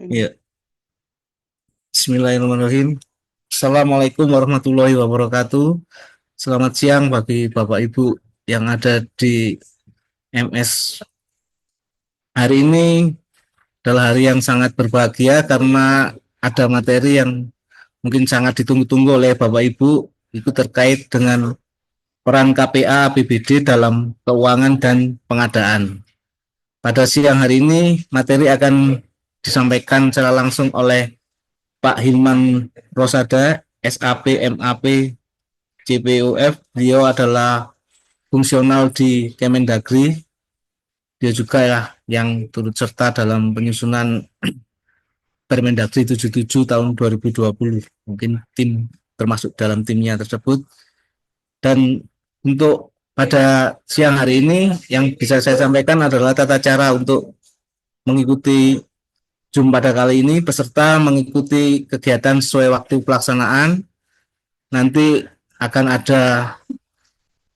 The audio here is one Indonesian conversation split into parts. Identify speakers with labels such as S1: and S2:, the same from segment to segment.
S1: Iya. Bismillahirrahmanirrahim. Assalamualaikum warahmatullahi wabarakatuh. Selamat siang bagi Bapak Ibu yang ada di MS. Hari ini adalah hari yang sangat berbahagia karena ada materi yang mungkin sangat ditunggu-tunggu oleh Bapak Ibu. Itu terkait dengan peran KPA APBD dalam keuangan dan pengadaan. Pada siang hari ini materi akan disampaikan secara langsung oleh Pak Hilman Rosada, SAP, MAP, CPOF. Beliau adalah fungsional di Kemendagri. Dia juga ya yang turut serta dalam penyusunan Permendagri 77 tahun 2020. Mungkin tim termasuk dalam timnya tersebut. Dan untuk pada siang hari ini yang bisa saya sampaikan adalah tata cara untuk mengikuti Zoom pada kali ini. Peserta mengikuti kegiatan sesuai waktu pelaksanaan. Nanti akan ada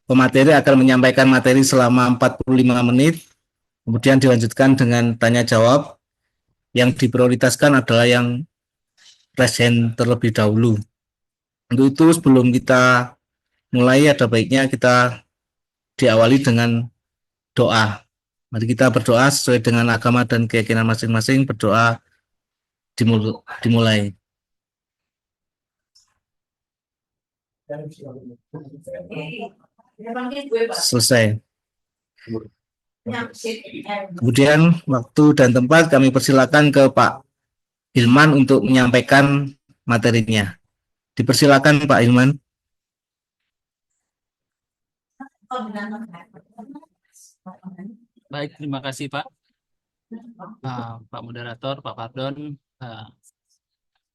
S1: pemateri akan menyampaikan materi selama 45 menit, kemudian dilanjutkan dengan tanya jawab. Yang diprioritaskan adalah yang present terlebih dahulu. Untuk itu sebelum kita mulai ada baiknya kita diawali dengan doa. Mari kita berdoa sesuai dengan agama dan keyakinan masing-masing. Berdoa dimulai. Selesai. Kemudian waktu dan tempat kami persilakan ke Pak Hilman untuk menyampaikan materinya. Dipersilakan Pak Hilman.
S2: Baik, terima kasih Pak. Pak Moderator, Pak Pardon.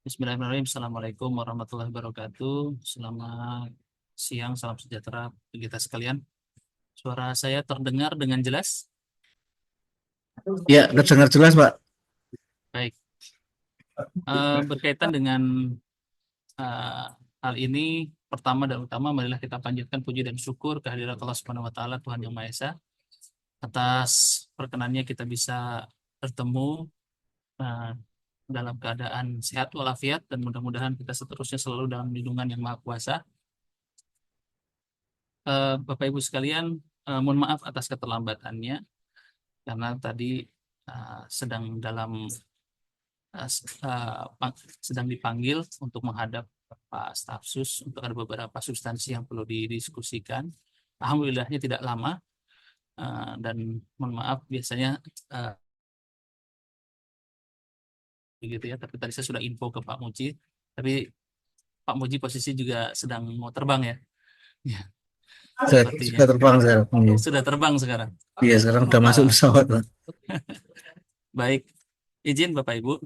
S2: Bismillahirrahmanirrahim. Assalamualaikum warahmatullahi wabarakatuh. Selamat siang, salam sejahtera bagi kita sekalian. Suara saya terdengar dengan jelas?
S1: Ya, terdengar jelas Pak.
S2: Baik. Berkaitan dengan hal ini, pertama dan utama marilah kita panjatkan puji dan syukur kehadirat Allah Subhanahu wa taala, Tuhan Yang Maha Esa, atas perkenannya kita bisa bertemu dalam keadaan sehat walafiat, dan mudah-mudahan kita seterusnya selalu dalam lindungan Yang Maha Kuasa. Bapak Ibu sekalian, mohon maaf atas keterlambatannya karena tadi sedang dipanggil untuk menghadap Pak Stafsus untuk ada beberapa substansi yang perlu didiskusikan. Alhamdulillahnya tidak lama, dan mohon maaf biasanya begitu ya, tapi tadi saya sudah info ke Pak Muji, tapi Pak Muji posisi juga sedang mau terbang ya. Ya.
S1: Sudah terbang sekarang.
S2: Sudah terbang sekarang.
S1: Iya, sekarang sudah masuk pesawat.
S2: Baik, izin Bapak Ibu,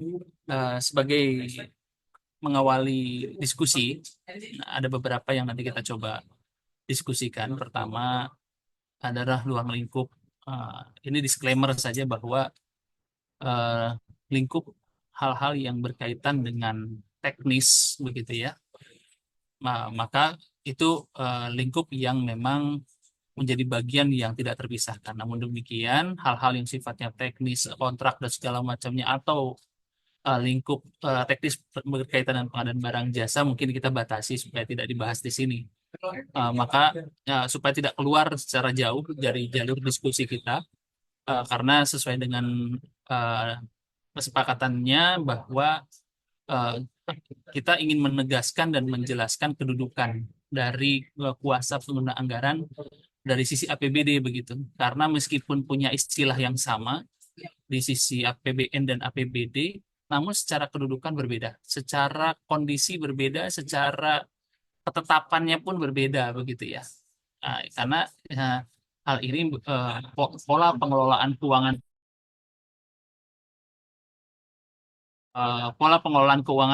S2: sebagai mengawali diskusi, ada beberapa yang nanti kita coba diskusikan. Pertama adalah ruang lingkup. Ini disclaimer saja bahwa lingkup hal-hal yang berkaitan dengan teknis begitu ya. Maka itu lingkup yang memang menjadi bagian yang tidak terpisahkan. Namun demikian, hal-hal yang sifatnya teknis, kontrak dan segala macamnya, atau lingkup teknis berkaitan dengan pengadaan barang jasa mungkin kita batasi supaya tidak dibahas di sini. Maka supaya tidak keluar secara jauh dari jalur diskusi kita, karena sesuai dengan kesepakatannya bahwa kita ingin menegaskan dan menjelaskan kedudukan dari kuasa pengguna anggaran dari sisi APBD begitu. Karena meskipun punya istilah yang sama di sisi APBN dan APBD, namun secara kedudukan berbeda, secara kondisi berbeda, secara ketetapannya pun berbeda begitu ya. Karena hal ini pola pengelolaan keuangan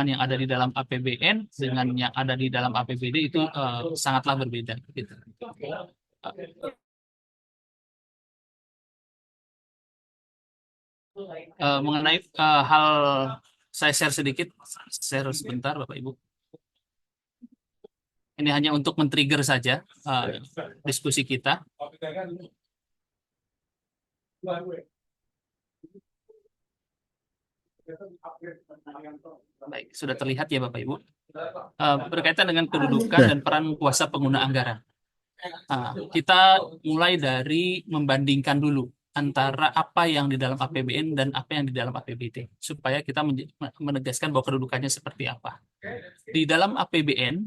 S2: yang ada di dalam APBN dengan yang ada di dalam APBD itu sangatlah berbeda gitu. Mengenai hal, saya share sedikit, share sebentar Bapak Ibu. Ini hanya untuk men-trigger saja diskusi kita. Baik, sudah terlihat ya Bapak Ibu. Berkaitan dengan kedudukan
S1: Sudah.
S2: dan peran kuasa pengguna anggaran. Kita mulai dari membandingkan dulu antara apa yang di dalam APBN dan apa yang di dalam APBD, supaya kita menegaskan bahwa kedudukannya seperti apa. Di dalam APBN,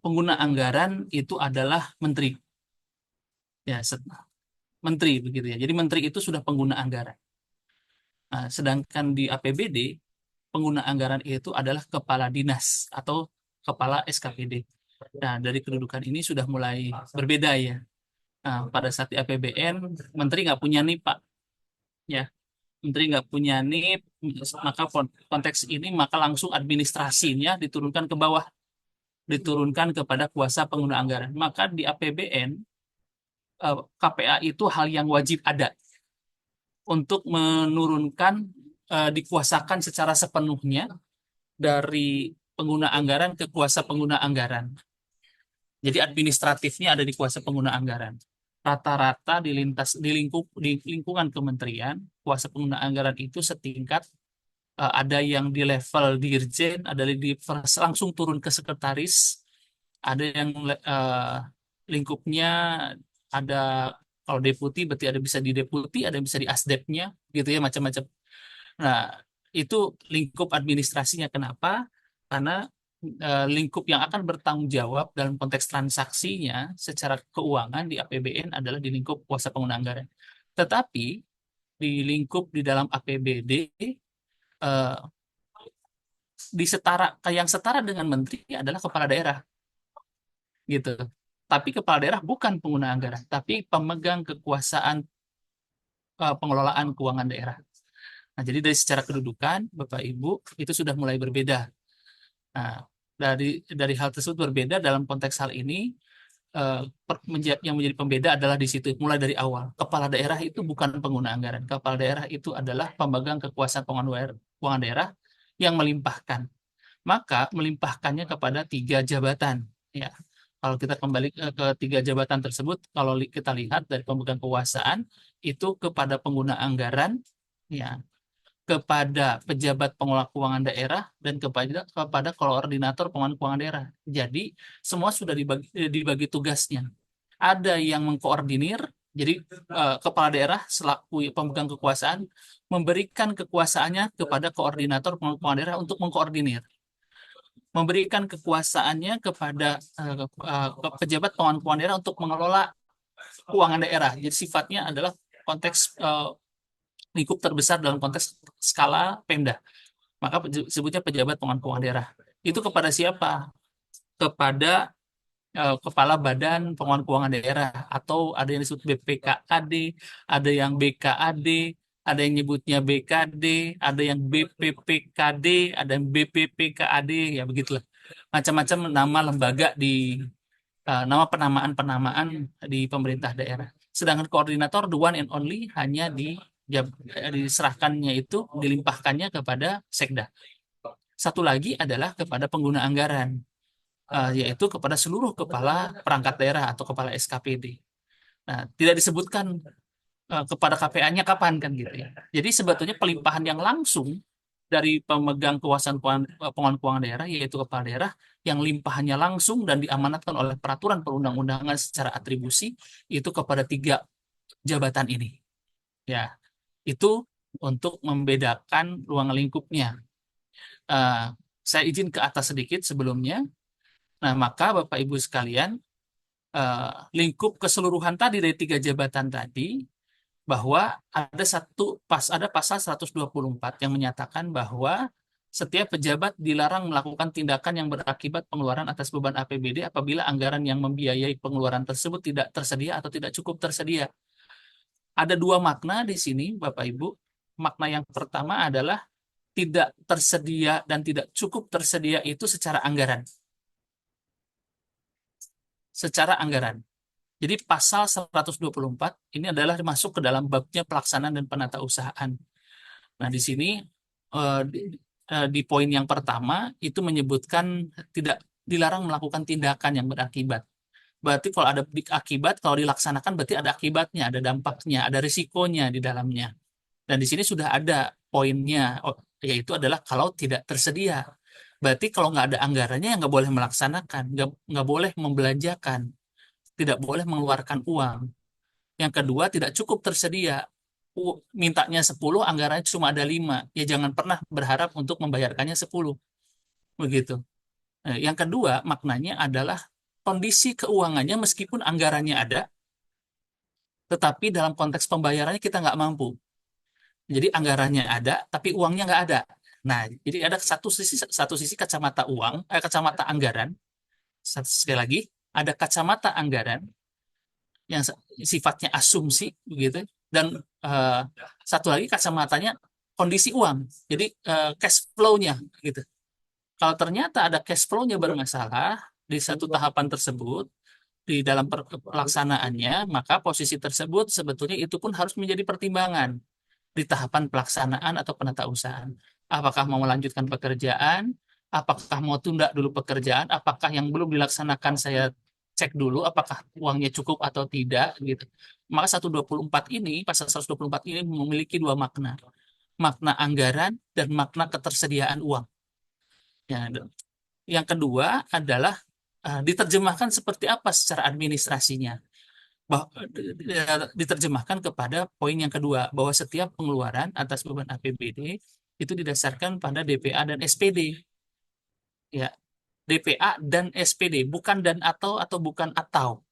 S2: pengguna anggaran itu adalah menteri, ya, menteri begitu ya. Jadi menteri itu sudah pengguna anggaran. Sedangkan di APBD, pengguna anggaran itu adalah kepala dinas atau kepala SKPD. Nah, dari kedudukan ini sudah mulai berbeda ya. Pada saat di APBN, menteri nggak punya NIP, Pak. Ya, menteri nggak punya NIP, maka konteks ini maka langsung administrasinya diturunkan ke bawah, diturunkan kepada kuasa pengguna anggaran. Maka di APBN, KPA itu hal yang wajib ada untuk menurunkan, dikuasakan secara sepenuhnya dari pengguna anggaran ke kuasa pengguna anggaran. Jadi administratifnya ada di kuasa pengguna anggaran. Rata-rata di lingkungan kementerian, kuasa pengguna anggaran itu setingkat, ada yang di level dirjen, ada di langsung turun ke sekretaris, ada yang lingkupnya ada, kalau deputi berarti ada bisa di deputi, ada yang bisa di asdepnya, gitu ya, macam-macam. Nah, itu lingkup administrasinya. Kenapa? Karena lingkup yang akan bertanggung jawab dalam konteks transaksinya secara keuangan di APBN adalah di lingkup kuasa pengguna anggaran. Tetapi di lingkup di dalam APBD, eh, yang setara dengan menteri adalah kepala daerah, gitu. Tapi kepala daerah bukan pengguna anggaran, tapi pemegang kekuasaan pengelolaan keuangan daerah. Nah, jadi dari secara kedudukan, Bapak Ibu, itu sudah mulai berbeda. Nah, dari hal tersebut berbeda dalam konteks hal ini, yang menjadi pembeda adalah di situ mulai dari awal. Kepala daerah itu bukan pengguna anggaran. Kepala daerah itu adalah pemegang kekuasaan keuangan daerah yang melimpahkan. Maka melimpahkannya kepada 3 jabatan. Ya, kalau kita kembali ke 3 jabatan tersebut, kalau kita lihat dari pemegang kekuasaan itu kepada pengguna anggaran, ya, kepada pejabat pengelola keuangan daerah, dan kepada koordinator pengelolaan keuangan daerah. Jadi semua sudah dibagi tugasnya. Ada yang mengkoordinir, jadi kepala daerah selaku pemegang kekuasaan memberikan kekuasaannya kepada koordinator pengelola keuangan daerah untuk mengkoordinir, memberikan kekuasaannya kepada pejabat pengelolaan keuangan daerah untuk mengelola keuangan daerah. Jadi sifatnya adalah konteks lingkup terbesar dalam konteks skala Pemda. Maka sebutnya pejabat pengelolaan keuangan daerah. Itu kepada siapa? Kepada Kepala Badan Pengelolaan Keuangan Daerah, atau ada yang disebut BPKAD, ada yang BKAD, ada yang nyebutnya BKD, ada yang BPPKD, ada yang BPPKAD, ya begitulah. Macam-macam nama lembaga nama penamaan-penamaan di pemerintah daerah. Sedangkan koordinator, the one and only, hanya diserahkannya itu, dilimpahkannya kepada Sekda. Satu lagi adalah kepada pengguna anggaran, yaitu kepada seluruh kepala perangkat daerah atau kepala SKPD. Nah, tidak disebutkan kepada KPA-nya kapan, kan gitu ya. Jadi sebetulnya pelimpahan yang langsung dari pemegang kekuasaan pengelolaan keuangan daerah, yaitu kepala daerah, yang limpahannya langsung dan diamanatkan oleh peraturan perundang-undangan secara atribusi itu kepada 3 jabatan ini. Ya, itu untuk membedakan ruang lingkupnya. Saya izin ke atas sedikit sebelumnya. Nah, maka Bapak Ibu sekalian, lingkup keseluruhan tadi dari 3 jabatan tadi, bahwa ada pasal 124 yang menyatakan bahwa setiap pejabat dilarang melakukan tindakan yang berakibat pengeluaran atas beban APBD apabila anggaran yang membiayai pengeluaran tersebut tidak tersedia atau tidak cukup tersedia. Ada 2 makna di sini, Bapak Ibu. Makna yang pertama adalah tidak tersedia dan tidak cukup tersedia itu secara anggaran. Secara anggaran. Jadi pasal 124 ini adalah masuk ke dalam babnya pelaksanaan dan penatausahaan. Nah, di sini di poin yang pertama itu menyebutkan tidak dilarang melakukan tindakan yang berakibat. Berarti kalau ada akibat, kalau dilaksanakan berarti ada akibatnya, ada dampaknya, ada risikonya di dalamnya. Dan di sini sudah ada poinnya, yaitu adalah kalau tidak tersedia. Berarti kalau nggak ada anggarannya, ya nggak boleh melaksanakan, nggak boleh membelanjakan, tidak boleh mengeluarkan uang. Yang kedua, tidak cukup tersedia. Mintanya 10, anggarannya cuma ada 5. Ya jangan pernah berharap untuk membayarkannya 10. Begitu. Yang kedua, maknanya adalah kondisi keuangannya meskipun anggarannya ada, tetapi dalam konteks pembayarannya kita nggak mampu. Jadi anggarannya ada, tapi uangnya nggak ada. Nah, jadi ada satu sisi kacamata uang, kacamata anggaran. Sekali lagi, ada kacamata anggaran yang sifatnya asumsi begitu, dan eh, satu lagi kacamatanya kondisi uang. Jadi cash flow-nya gitu. Kalau ternyata ada cash flow-nya bermasalah di satu tahapan tersebut, di dalam pelaksanaannya, maka posisi tersebut sebetulnya itu pun harus menjadi pertimbangan di tahapan pelaksanaan atau penatausahaan. Apakah mau melanjutkan pekerjaan, apakah mau tunda dulu pekerjaan, apakah yang belum dilaksanakan saya cek dulu apakah uangnya cukup atau tidak gitu. Maka 124 ini, pasal 124 ini memiliki dua makna. Makna anggaran dan makna ketersediaan uang. Ya, yang kedua adalah diterjemahkan seperti apa secara administrasinya. Diterjemahkan kepada poin yang kedua, bahwa setiap pengeluaran atas beban APBD itu didasarkan pada DPA dan SPD. Ya, DPA dan SPD, bukan dan atau bukan atau.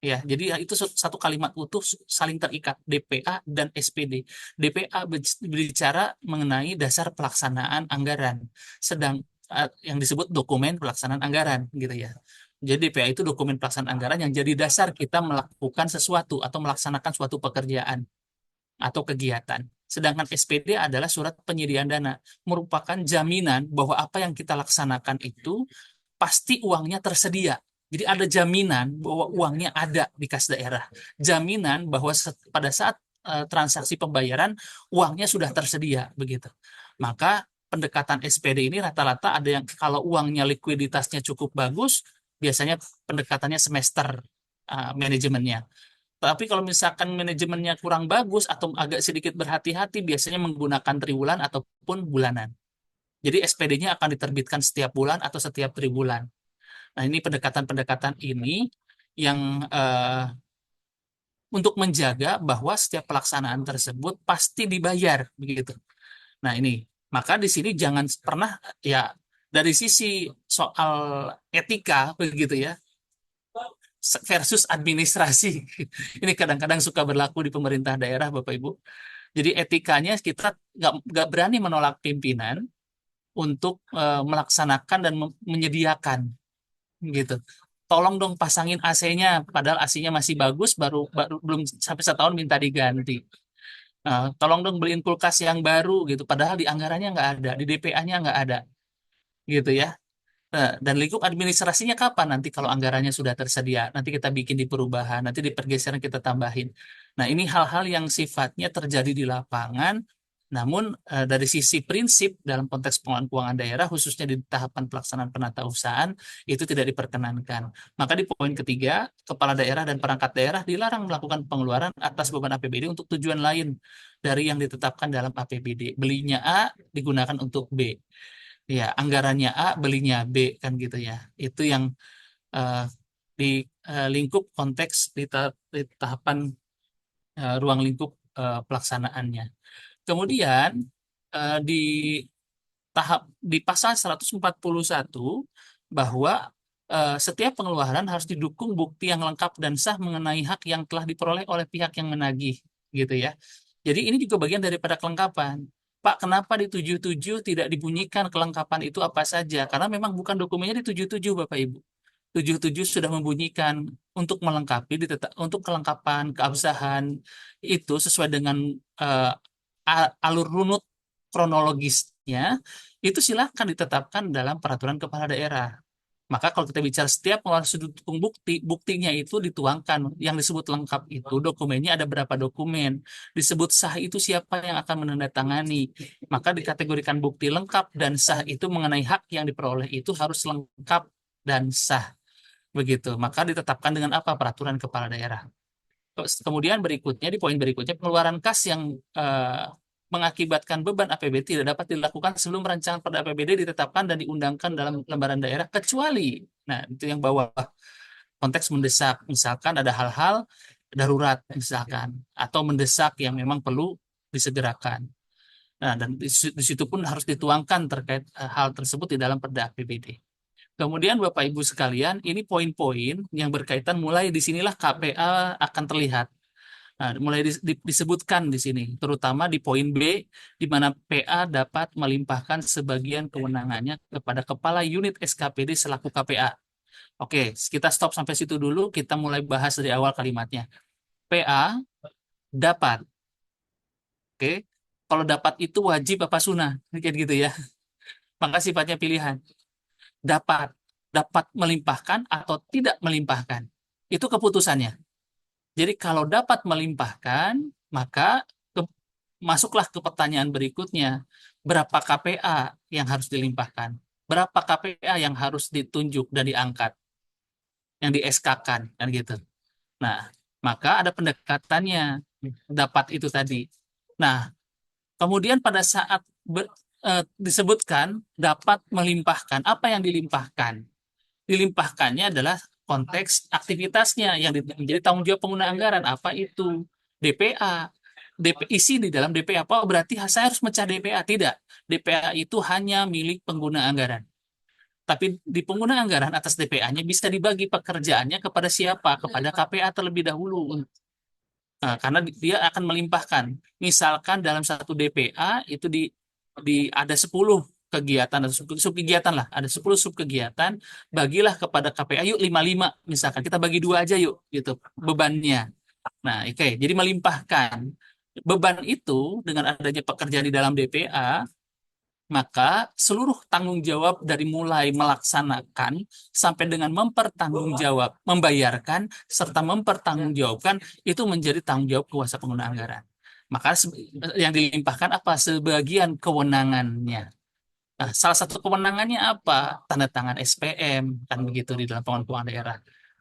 S2: Ya, jadi ya itu satu kalimat utuh saling terikat, DPA dan SPD. DPA berbicara mengenai dasar pelaksanaan anggaran, sedang yang disebut dokumen pelaksanaan anggaran gitu ya. Jadi DPA itu dokumen pelaksanaan anggaran yang jadi dasar kita melakukan sesuatu atau melaksanakan suatu pekerjaan atau kegiatan. Sedangkan SPD adalah surat penyediaan dana, merupakan jaminan bahwa apa yang kita laksanakan itu pasti uangnya tersedia. Jadi ada jaminan bahwa uangnya ada di kas daerah. Jaminan bahwa pada saat transaksi pembayaran uangnya sudah tersedia begitu. Maka pendekatan SPD ini rata-rata ada yang kalau uangnya likuiditasnya cukup bagus, biasanya pendekatannya semester manajemennya. Tapi kalau misalkan manajemennya kurang bagus atau agak sedikit berhati-hati, biasanya menggunakan triwulan ataupun bulanan. Jadi SPD-nya akan diterbitkan setiap bulan atau setiap triwulan. Nah, ini pendekatan-pendekatan ini yang untuk menjaga bahwa setiap pelaksanaan tersebut pasti dibayar begitu. Nah, ini maka di sini jangan pernah ya dari sisi soal etika begitu ya versus administrasi. Ini kadang-kadang suka berlaku di pemerintah daerah, Bapak Ibu. Jadi etikanya kita nggak berani menolak pimpinan untuk melaksanakan dan menyediakan gitu. Tolong dong pasangin AC-nya, padahal AC-nya masih bagus, baru baru belum sampai setahun minta diganti. Nah, tolong dong beliin kulkas yang baru gitu, padahal di anggarannya nggak ada, di DPA-nya nggak ada, gitu ya. Nah, dan lingkup administrasinya kapan nanti kalau anggarannya sudah tersedia, nanti kita bikin di perubahan, nanti di pergeseran kita tambahin. Nah, ini hal-hal yang sifatnya terjadi di lapangan, namun dari sisi prinsip dalam konteks pengelolaan keuangan daerah, khususnya di tahapan pelaksanaan penatausahaan, itu tidak diperkenankan. Maka di poin ketiga, kepala daerah dan perangkat daerah dilarang melakukan pengeluaran atas beban APBD untuk tujuan lain dari yang ditetapkan dalam APBD. Belinya A digunakan untuk B. Ya, anggarannya A, belinya B kan gitu ya. Itu yang eh, di lingkup konteks di tahapan ruang lingkup pelaksanaannya. Kemudian di di pasal 141 bahwa setiap pengeluaran harus didukung bukti yang lengkap dan sah mengenai hak yang telah diperoleh oleh pihak yang menagih, gitu ya. Jadi ini juga bagian daripada kelengkapan. Pak, kenapa di 77 tidak dibunyikan kelengkapan itu apa saja? Karena memang bukan dokumennya di 77, Bapak Ibu. 77 sudah membunyikan untuk melengkapi untuk kelengkapan keabsahan itu sesuai dengan eh, alur runut kronologisnya itu silahkan ditetapkan dalam peraturan kepala daerah. Maka kalau kita bicara setiap pengeluaran sudut dukung bukti, buktinya itu dituangkan. Yang disebut lengkap itu dokumennya ada berapa dokumen. Disebut sah itu siapa yang akan menandatangani. Maka dikategorikan bukti lengkap dan sah itu mengenai hak yang diperoleh itu harus lengkap dan sah. Begitu. Maka ditetapkan dengan apa? Peraturan kepala daerah. Kemudian berikutnya, di poin berikutnya, pengeluaran kas yang mengakibatkan beban APBD tidak dapat dilakukan sebelum rancangan pada APBD ditetapkan dan diundangkan dalam lembaran daerah kecuali, nah itu yang bawah, konteks mendesak, misalkan ada hal-hal darurat misalkan atau mendesak yang memang perlu disegerakan. Nah, dan di situ pun harus dituangkan terkait hal tersebut di dalam perda APBD. Kemudian Bapak Ibu sekalian, ini poin-poin yang berkaitan mulai di sinilah KPA akan terlihat. Nah, mulai disebutkan di sini, terutama di poin B, di mana PA dapat melimpahkan sebagian kewenangannya kepada Kepala Unit SKPD selaku KPA. Oke, kita stop sampai situ dulu, kita mulai bahas dari awal kalimatnya. PA dapat, oke, kalau dapat itu wajib apa sunnah, kayak gitu ya. Maka sifatnya pilihan. Dapat, dapat melimpahkan atau tidak melimpahkan. Itu keputusannya. Jadi kalau dapat melimpahkan, maka masuklah ke pertanyaan berikutnya. Berapa KPA yang harus dilimpahkan? Berapa KPA yang harus ditunjuk dan diangkat? Yang di SK-kan, kan gitu. Nah, maka ada pendekatannya, dapat itu tadi. Nah, kemudian pada saat disebutkan dapat melimpahkan, apa yang dilimpahkan? Dilimpahkannya adalah konteks aktivitasnya yang menjadi tanggung jawab pengguna anggaran. Apa itu? DPA. Isi di dalam DPA apa? Berarti saya harus mecah DPA. Tidak. DPA itu hanya milik pengguna anggaran. Tapi di pengguna anggaran atas DPA-nya bisa dibagi pekerjaannya kepada siapa? Kepada KPA terlebih dahulu. Nah, karena dia akan melimpahkan. Misalkan dalam satu DPA itu di ada 10 kegiatan atau sub kegiatan lah, ada 10 sub kegiatan, bagilah kepada KPA yuk 55 misalkan. Kita bagi dua aja yuk gitu bebannya. Nah, oke, jadi melimpahkan. Beban itu dengan adanya pekerjaan di dalam DPA, maka seluruh tanggung jawab dari mulai melaksanakan sampai dengan mempertanggungjawab, membayarkan serta mempertanggungjawabkan itu menjadi tanggung jawab kuasa pengguna anggaran. Maka yang dilimpahkan apa? Sebagian kewenangannya. Nah, salah satu kewenangannya apa? Tanda tangan SPM, kan begitu di dalam pengelolaan keuangan daerah.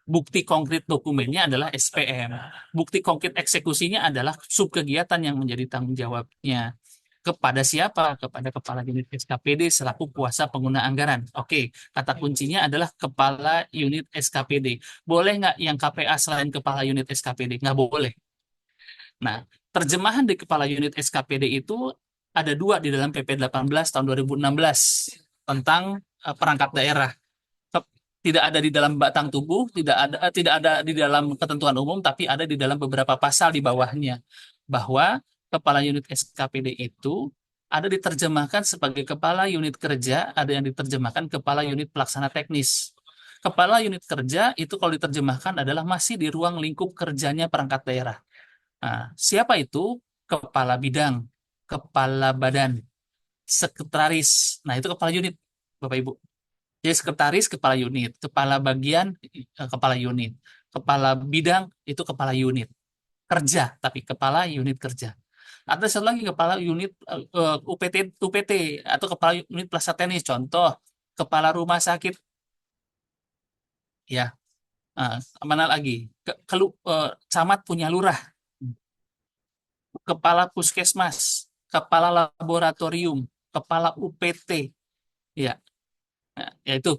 S2: Bukti konkret dokumennya adalah SPM. Bukti konkret eksekusinya adalah subkegiatan yang menjadi tanggung jawabnya. Kepada siapa? Kepada Kepala Unit SKPD selaku kuasa pengguna anggaran. Oke, kata kuncinya adalah Kepala Unit SKPD. Boleh nggak yang KPA selain Kepala Unit SKPD? Nggak boleh. Nah, terjemahan di Kepala Unit SKPD itu ada dua di dalam PP 18 tahun 2016 tentang perangkat daerah. Tidak ada di dalam batang tubuh, tidak ada di dalam ketentuan umum, tapi ada di dalam beberapa pasal di bawahnya. Bahwa Kepala Unit SKPD itu ada diterjemahkan sebagai Kepala Unit Kerja, ada yang diterjemahkan Kepala Unit Pelaksana Teknis. Kepala Unit Kerja itu kalau diterjemahkan adalah masih di ruang lingkup kerjanya perangkat daerah. Nah, siapa itu? Kepala bidang, kepala badan, sekretaris. Nah, itu kepala unit, Bapak Ibu. Jadi sekretaris kepala unit, kepala bagian kepala unit, kepala bidang itu kepala unit kerja, tapi kepala unit kerja. Ada satu lagi kepala unit UPT atau kepala unit pelaksana teknis. Contoh, kepala rumah sakit, ya. Mana lagi? Camat punya lurah, kepala puskesmas, kepala laboratorium, kepala UPT, ya. Nah, ya itu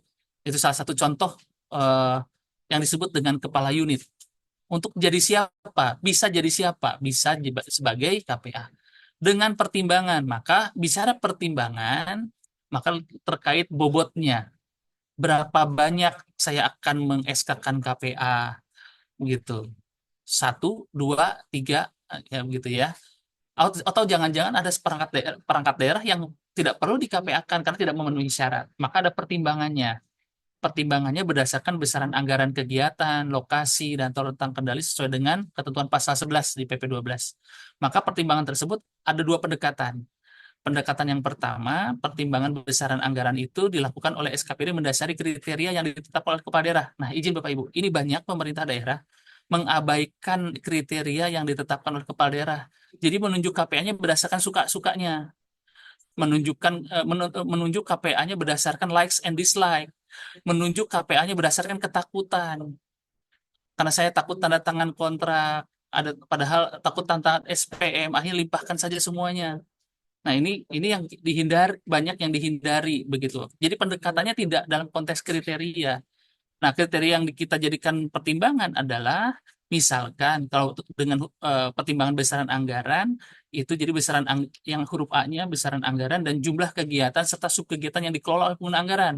S2: salah satu contoh eh, yang disebut dengan kepala unit. Untuk jadi siapa? Bisa jadi siapa? Bisa sebagai KPA. Dengan pertimbangan, maka bicara pertimbangan, maka terkait bobotnya. Berapa banyak saya akan mengeskakan KPA, gitu. Satu, dua, tiga, ya begitu ya. Atau jangan-jangan ada perangkat daerah yang tidak perlu di KPA-kan karena tidak memenuhi syarat. Maka ada pertimbangannya. Pertimbangannya berdasarkan besaran anggaran kegiatan, lokasi, dan rentang kendali sesuai dengan ketentuan pasal 11 di PP 12. Maka pertimbangan tersebut ada dua pendekatan. Pendekatan yang pertama, pertimbangan besaran anggaran itu dilakukan oleh SKPD mendasari kriteria yang ditetapkan oleh kepala daerah. Nah, izin Bapak Ibu, ini banyak pemerintah daerah mengabaikan kriteria yang ditetapkan oleh kepala daerah. Jadi menunjuk KPA-nya berdasarkan suka-sukanya, menunjuk KPA-nya berdasarkan likes and dislike, menunjuk KPA-nya berdasarkan ketakutan. Karena saya takut tanda tangan kontrak, padahal takut tanda tangan SPM, akhirnya limpahkan saja semuanya. Nah, ini yang dihindari, banyak yang dihindari begitu. Jadi pendekatannya tidak dalam konteks kriteria. Nah, kriteria yang kita jadikan pertimbangan adalah misalkan kalau dengan pertimbangan besaran anggaran itu jadi yang huruf A-nya besaran anggaran dan jumlah kegiatan serta subkegiatan yang dikelola oleh pengguna anggaran.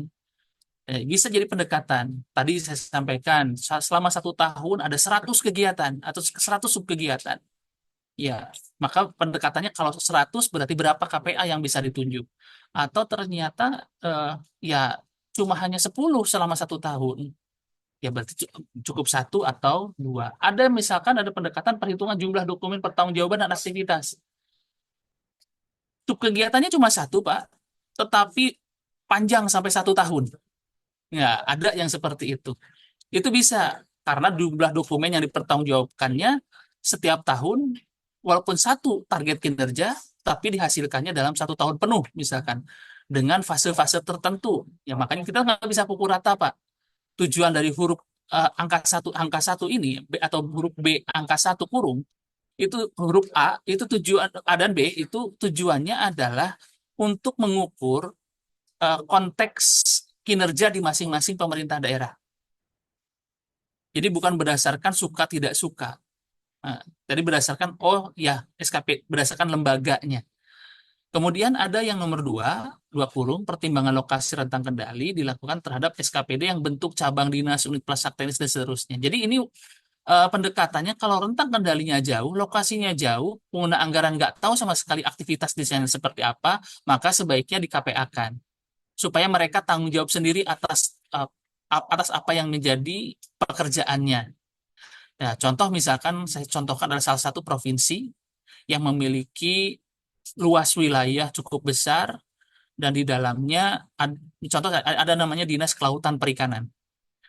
S2: Bisa jadi pendekatan. Tadi saya sampaikan selama 1 tahun ada 100 kegiatan atau 100 subkegiatan. Ya, maka pendekatannya kalau 100 berarti berapa KPA yang bisa ditunjuk. Atau ternyata ya cuma hanya 10 selama 1 tahun. Ya berarti cukup satu atau dua. Ada misalkan ada pendekatan perhitungan jumlah dokumen pertanggungjawaban dan aktivitas. Kegiatannya cuma satu, Pak, tetapi panjang sampai 1 tahun. Ya, ada yang seperti itu. Itu bisa karena jumlah dokumen yang dipertanggungjawabkannya setiap tahun, walaupun satu target kinerja, tapi dihasilkannya dalam 1 tahun penuh, misalkan dengan fase-fase tertentu. Ya makanya kita nggak bisa pukul rata, Pak. Tujuan dari huruf angka satu ini atau huruf B angka satu kurung itu huruf A itu tujuan A dan B itu tujuannya adalah untuk mengukur konteks kinerja di masing-masing pemerintah daerah. Jadi bukan berdasarkan suka tidak suka. Nah, jadi berdasarkan oh ya SKP berdasarkan lembaganya. Kemudian ada yang nomor dua kurung, pertimbangan lokasi rentang kendali dilakukan terhadap SKPD yang bentuk cabang dinas, unit pelaksanaan teknis, dan seterusnya. Jadi ini pendekatannya kalau rentang kendalinya jauh, lokasinya jauh, pengguna anggaran nggak tahu sama sekali aktivitas desain seperti apa, maka sebaiknya di KPA-kan. Supaya mereka tanggung jawab sendiri atas apa yang menjadi pekerjaannya. Ya, contoh misalkan saya contohkan adalah salah satu provinsi yang memiliki luas wilayah cukup besar dan di dalamnya contoh ada namanya Dinas Kelautan Perikanan.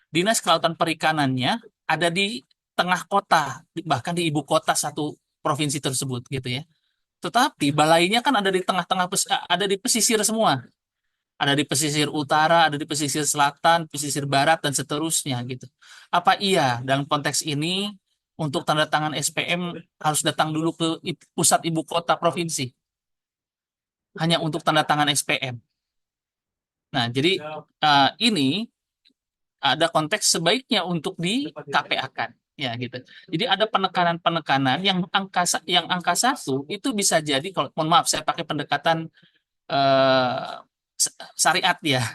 S2: Dinas Kelautan Perikanannya ada di tengah kota, bahkan di ibu kota satu provinsi tersebut gitu ya. Tetapi balainya kan ada di tengah-tengah, ada di pesisir semua. Ada di pesisir utara, ada di pesisir selatan, pesisir barat, dan seterusnya gitu. Apa iya dalam konteks ini untuk tanda tangan SPM harus datang dulu ke pusat ibu kota provinsi? Hanya untuk tanda tangan SPM. Nah, jadi ini ada konteks sebaiknya untuk di KPA-kan ya gitu. Jadi ada penekanan-penekanan yang angka satu itu bisa jadi kalau mohon maaf saya pakai pendekatan eh, syariat ya.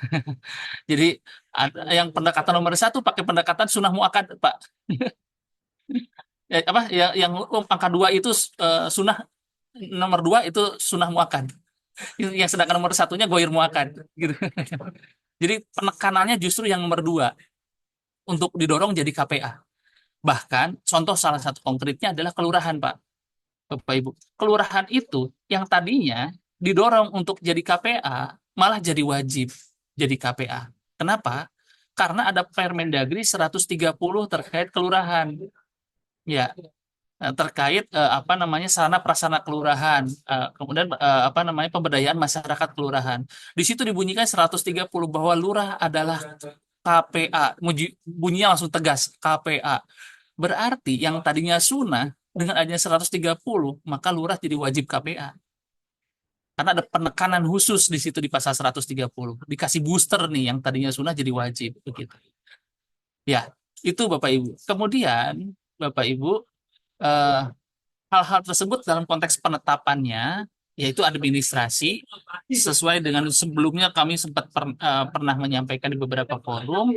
S2: Jadi ada yang pendekatan nomor satu pakai pendekatan sunnah muakkad Pak. Apa ya yang angka dua itu sunnah nomor dua itu sunnah muakkad. Yang sedangkan nomor satunya goir muakkad gitu. Jadi penekanannya justru yang nomor dua untuk didorong jadi KPA. Bahkan contoh salah satu konkretnya adalah kelurahan, Pak. Bapak Ibu. Kelurahan itu yang tadinya didorong untuk jadi KPA malah jadi wajib jadi KPA. Kenapa? Karena ada Permendagri 130 terkait kelurahan. Ya, terkait apa namanya sarana prasarana kelurahan, kemudian apa namanya pemberdayaan masyarakat kelurahan. Di situ dibunyikan 130 bahwa lurah adalah KPA. Bunyinya langsung tegas KPA. Berarti yang tadinya sunnah dengan adanya 130, maka lurah jadi wajib KPA. Karena ada penekanan khusus di situ di pasal 130. Dikasih booster nih yang tadinya sunnah jadi wajib begitu. Ya, itu Bapak Ibu. Kemudian Bapak Ibu eh, hal-hal tersebut dalam konteks penetapannya yaitu administrasi sesuai dengan sebelumnya kami sempat pernah menyampaikan di beberapa forum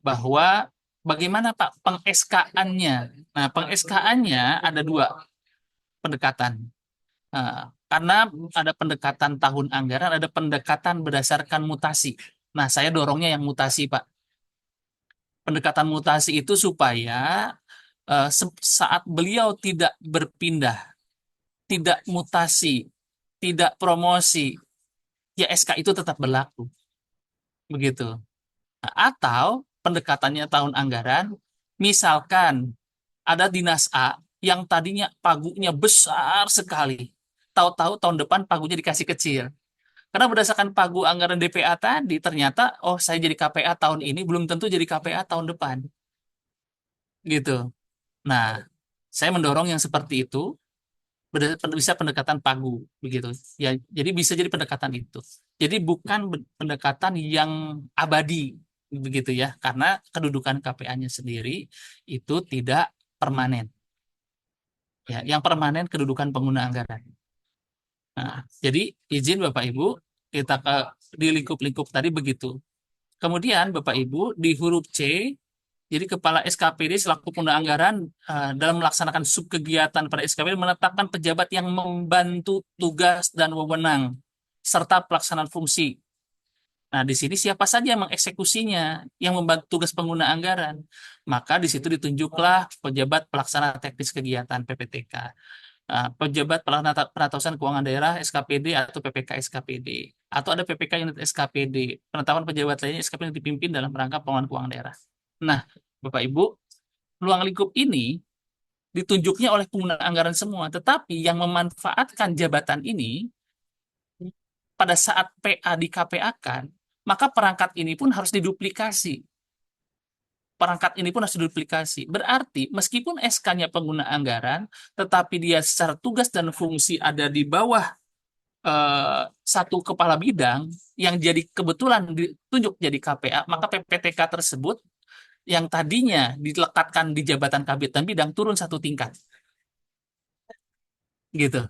S2: bahwa bagaimana Pak peng-SK-annya. Nah, peng-SK-annya ada dua pendekatan. Karena ada pendekatan tahun anggaran, ada pendekatan berdasarkan mutasi. Nah, saya dorongnya yang mutasi, Pak. Pendekatan mutasi itu supaya saat beliau tidak berpindah, tidak mutasi, tidak promosi, ya SK itu tetap berlaku. Begitu. Nah, atau pendekatannya tahun anggaran, misalkan ada dinas A yang tadinya pagunya besar sekali. Tahu-tahu tahun depan pagunya dikasih kecil. Karena berdasarkan pagu anggaran DPA tadi, ternyata, oh saya jadi KPA tahun ini, belum tentu jadi KPA tahun depan. Gitu. Nah, saya mendorong yang seperti itu bisa pendekatan pagu begitu ya. Jadi bisa jadi pendekatan itu. Jadi bukan pendekatan yang abadi begitu ya, karena kedudukan KPA-nya sendiri itu tidak permanen. Ya, yang permanen kedudukan pengguna anggaran. Nah, jadi izin Bapak Ibu, kita ke di lingkup-lingkup tadi begitu. Kemudian Bapak Ibu di huruf C, jadi Kepala SKPD selaku pengguna anggaran dalam melaksanakan subkegiatan pada SKPD menetapkan pejabat yang membantu tugas dan wewenang serta pelaksanaan fungsi. Nah, di sini siapa saja yang mengeksekusinya, yang membantu tugas pengguna anggaran. Maka di situ ditunjuklah pejabat pelaksana teknis kegiatan PPTK. Pejabat penatasan keuangan daerah SKPD atau PPK SKPD, atau ada PPK unit SKPD, penetapan pejabat lainnya SKPD yang dipimpin dalam rangka pengelolaan keuangan daerah. Nah, Bapak Ibu, ruang lingkup ini ditunjuknya oleh pengguna anggaran semua, tetapi yang memanfaatkan jabatan ini pada saat PA di KPA-kan, maka perangkat ini pun harus diduplikasi. Perangkat ini pun harus diduplikasi. Berarti meskipun SK-nya pengguna anggaran, tetapi dia secara tugas dan fungsi ada di bawah satu kepala bidang yang jadi kebetulan ditunjuk jadi KPA, maka PPTK tersebut yang tadinya dilekatkan di jabatan kabit dan bidang turun satu tingkat. Gitu.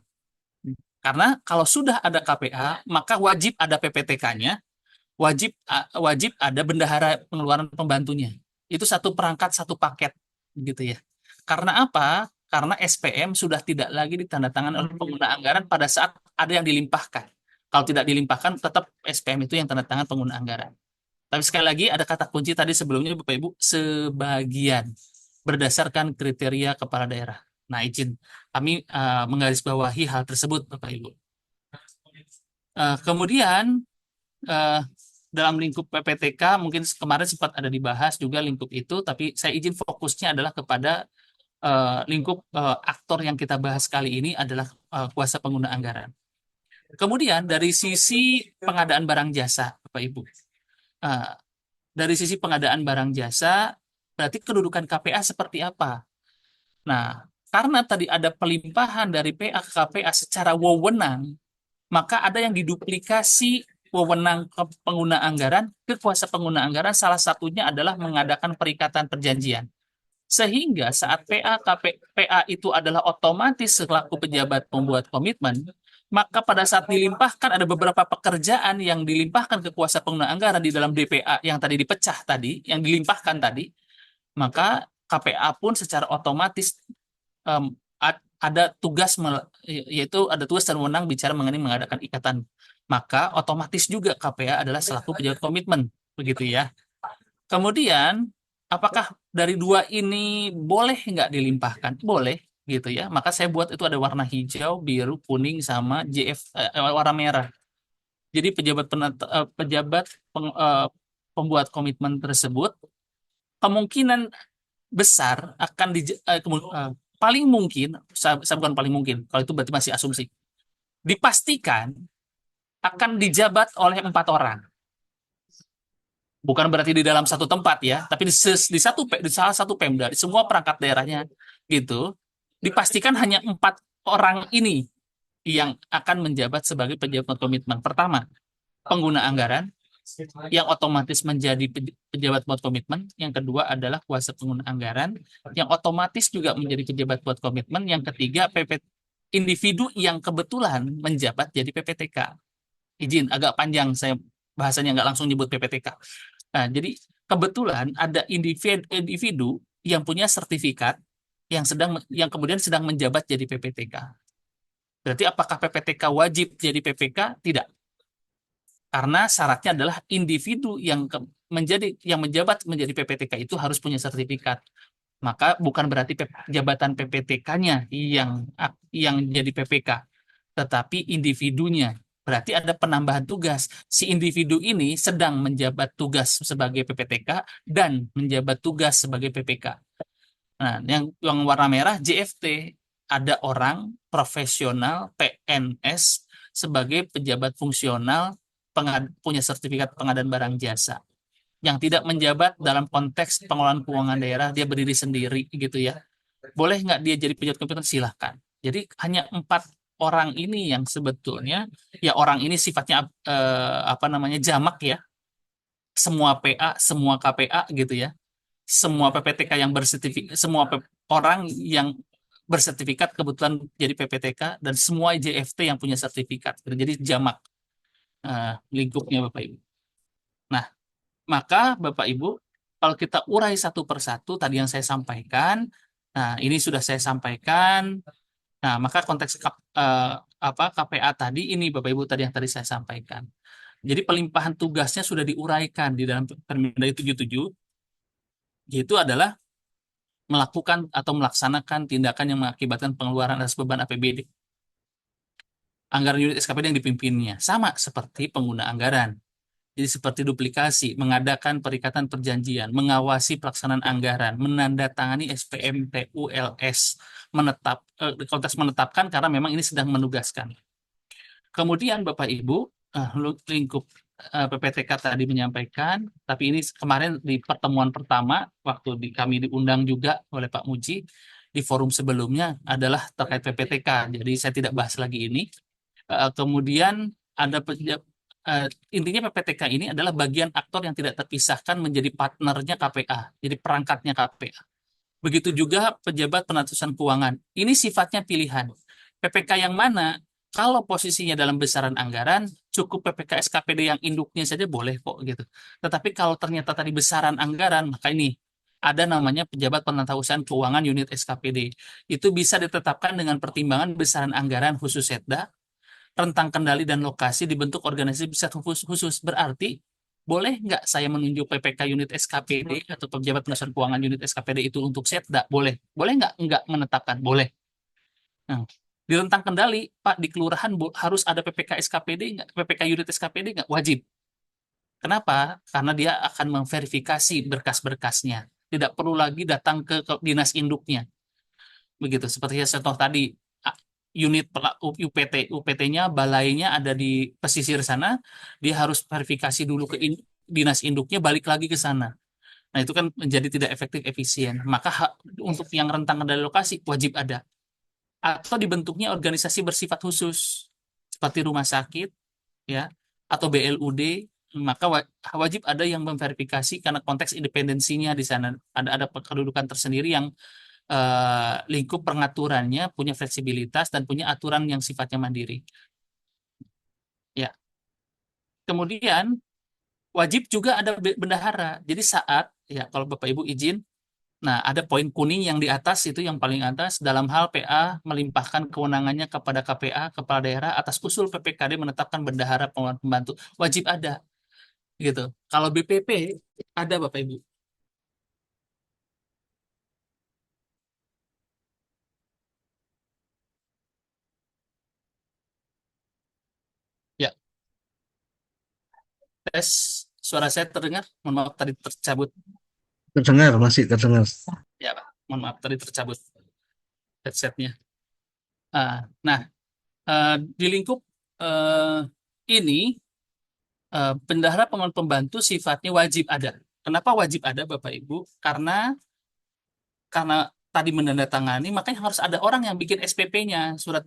S2: Karena kalau sudah ada KPA, maka wajib ada PPTK-nya, wajib ada bendahara pengeluaran pembantunya. Itu satu perangkat, satu paket, gitu ya. Karena apa? Karena SPM sudah tidak lagi ditandatangan oleh pengguna anggaran pada saat ada yang dilimpahkan. Kalau tidak dilimpahkan, tetap SPM itu yang tanda tangan pengguna anggaran. Tapi sekali lagi ada kata kunci tadi sebelumnya Bapak Ibu, sebagian berdasarkan kriteria kepala daerah. Nah, izin kami menggarisbawahi hal tersebut Bapak Ibu. Kemudian eh, dalam lingkup PPTK mungkin kemarin sempat ada dibahas juga lingkup itu, tapi saya izin fokusnya adalah kepada lingkup aktor yang kita bahas kali ini adalah kuasa pengguna anggaran. Kemudian dari sisi pengadaan barang jasa, Bapak Ibu. Eh, dari sisi pengadaan barang jasa, berarti kedudukan KPA seperti apa? Nah, karena tadi ada pelimpahan dari PA ke KPA secara wewenang, maka ada yang diduplikasi wewenang ke pengguna anggaran ke kuasa pengguna anggaran, salah satunya adalah mengadakan perikatan perjanjian. Sehingga saat PA itu adalah otomatis selaku pejabat pembuat komitmen, maka pada saat dilimpahkan ada beberapa pekerjaan yang dilimpahkan ke kuasa pengguna anggaran di dalam DPA yang tadi dipecah tadi, yang dilimpahkan tadi, maka KPA pun secara otomatis ada tugas yaitu ada tugas dan wewenang bicara mengenai mengadakan ikatan. Maka otomatis juga KPA adalah selaku pejabat komitmen, begitu ya. Kemudian, apakah dari dua ini boleh nggak dilimpahkan? Boleh, gitu ya. Maka saya buat itu ada warna hijau, biru, kuning, sama warna merah. Jadi pejabat pembuat komitmen tersebut kemungkinan besar akan paling mungkin, saya bukan paling mungkin, kalau itu berarti masih asumsi, dipastikan akan dijabat oleh 4 orang. Bukan berarti di dalam satu tempat ya, tapi di salah satu Pemda, di semua perangkat daerahnya gitu, dipastikan hanya 4 orang ini yang akan menjabat sebagai pejabat komitmen. Pertama, pengguna anggaran yang otomatis menjadi pejabat buat komitmen. Yang kedua adalah kuasa pengguna anggaran yang otomatis juga menjadi pejabat buat komitmen. Yang ketiga, individu yang kebetulan menjabat jadi PPTK. Izin agak panjang saya bahasanya, nggak langsung nyebut PPTK. Nah, jadi kebetulan ada individu yang punya sertifikat yang kemudian sedang menjabat jadi PPTK. Berarti apakah PPTK wajib jadi PPK? Tidak. Karena syaratnya adalah individu yang menjabat menjadi PPTK itu harus punya sertifikat. Maka bukan berarti jabatan PPTK-nya yang jadi PPK, tetapi individunya. Berarti ada penambahan tugas. Si individu ini sedang menjabat tugas sebagai PPTK dan menjabat tugas sebagai PPK. Nah, yang warna merah JFT, ada orang profesional PNS sebagai pejabat fungsional punya sertifikat pengadaan barang jasa yang tidak menjabat dalam konteks pengelolaan keuangan daerah, dia berdiri sendiri gitu ya. Boleh nggak dia jadi pejabat komitmen? Silahkan. Jadi hanya 4 orang ini yang sebetulnya, ya orang ini sifatnya apa namanya, jamak ya, semua PA, semua KPA gitu ya, semua PPTK yang bersertifikat, semua orang yang bersertifikat kebetulan jadi PPTK, dan semua JFT yang punya sertifikat. Jadi jamak lingkupnya Bapak Ibu. Nah, maka Bapak Ibu, kalau kita urai satu persatu tadi yang saya sampaikan, nah ini sudah saya sampaikan. Nah, maka konteks apa KPA tadi ini Bapak Ibu tadi yang tadi saya sampaikan. Jadi pelimpahan tugasnya sudah diuraikan di dalam Permendagri 77, yaitu adalah melakukan atau melaksanakan tindakan yang mengakibatkan pengeluaran atas beban APBD. Anggaran unit SKPD yang dipimpinnya sama seperti pengguna anggaran. Jadi seperti duplikasi, mengadakan perikatan perjanjian, mengawasi pelaksanaan anggaran, menandatangani SPM TULS, konteks menetapkan karena memang ini sedang menugaskan. Kemudian Bapak Ibu, lingkup PPTK tadi menyampaikan, tapi ini kemarin di pertemuan pertama, waktu kami diundang juga oleh Pak Muji, di forum sebelumnya adalah terkait PPTK, jadi saya tidak bahas lagi ini. Kemudian ada intinya PPTK ini adalah bagian aktor yang tidak terpisahkan menjadi partnernya KPA, jadi perangkatnya KPA. Begitu juga pejabat penatasan keuangan. Ini sifatnya pilihan. PPK yang mana? Kalau posisinya dalam besaran anggaran, cukup PPK SKPD yang induknya saja boleh kok gitu. Tetapi kalau ternyata tadi besaran anggaran, maka ini ada namanya pejabat penatausahaan keuangan unit SKPD. Itu bisa ditetapkan dengan pertimbangan besaran anggaran khusus Setda, rentang kendali dan lokasi, dibentuk organisasi besar khusus. Berarti boleh nggak saya menunjuk PPK unit SKPD atau pejabat penatasan keuangan unit SKPD itu untuk Setda? Boleh. Boleh nggak menetapkan? Boleh. Nah, di rentang kendali, Pak, di kelurahan harus ada PPK SKPD nggak? PPK unit SKPD nggak? Wajib. Kenapa? Karena dia akan memverifikasi berkas-berkasnya. Tidak perlu lagi datang ke dinas induknya. Begitu. Seperti yang contoh tadi, unit UPT-nya, balainya ada di pesisir sana, dia harus verifikasi dulu ke dinas induknya, balik lagi ke sana. Nah, itu kan menjadi tidak efektif efisien. Maka untuk yang rentang kendali lokasi wajib ada. Atau dibentuknya organisasi bersifat khusus seperti rumah sakit ya atau BLUD, maka wajib ada yang memverifikasi karena konteks independensinya di sana ada kedudukan tersendiri yang lingkup pengaturannya punya fleksibilitas dan punya aturan yang sifatnya mandiri. Ya, kemudian wajib juga ada bendahara. Jadi saat ya kalau Bapak Ibu izin, nah ada poin kuning yang di atas itu yang paling atas dalam hal PA melimpahkan kewenangannya kepada KPA kepala daerah atas usul PPKD menetapkan bendahara pengelolaan pembantu, wajib ada gitu. Kalau BPP ada Bapak Ibu. Ya, tes suara saya terdengar. Mohon maaf tadi tercabut.
S1: Terdengar, masih terdengar.
S2: Ya, Pak. Mohon maaf tadi tercabut headsetnya. Nah, di lingkup eh, ini bendahara pengelola pembantu sifatnya wajib ada. Kenapa wajib ada, Bapak Ibu? Karena tadi menandatangani, makanya harus ada orang yang bikin SPP-nya, surat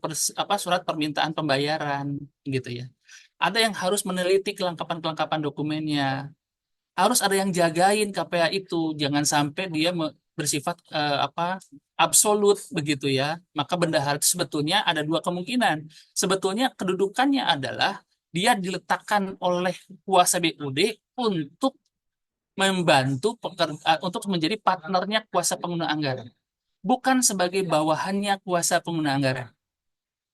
S2: permintaan pembayaran, gitu ya. Ada yang harus meneliti kelengkapan-kelengkapan dokumennya. Harus ada yang jagain KPA itu, jangan sampai dia bersifat absolut begitu ya. Maka bendahara itu sebetulnya ada dua kemungkinan. Sebetulnya kedudukannya adalah dia diletakkan oleh kuasa BUD untuk membantu untuk menjadi partnernya kuasa pengguna anggaran, bukan sebagai bawahannya kuasa pengguna anggaran.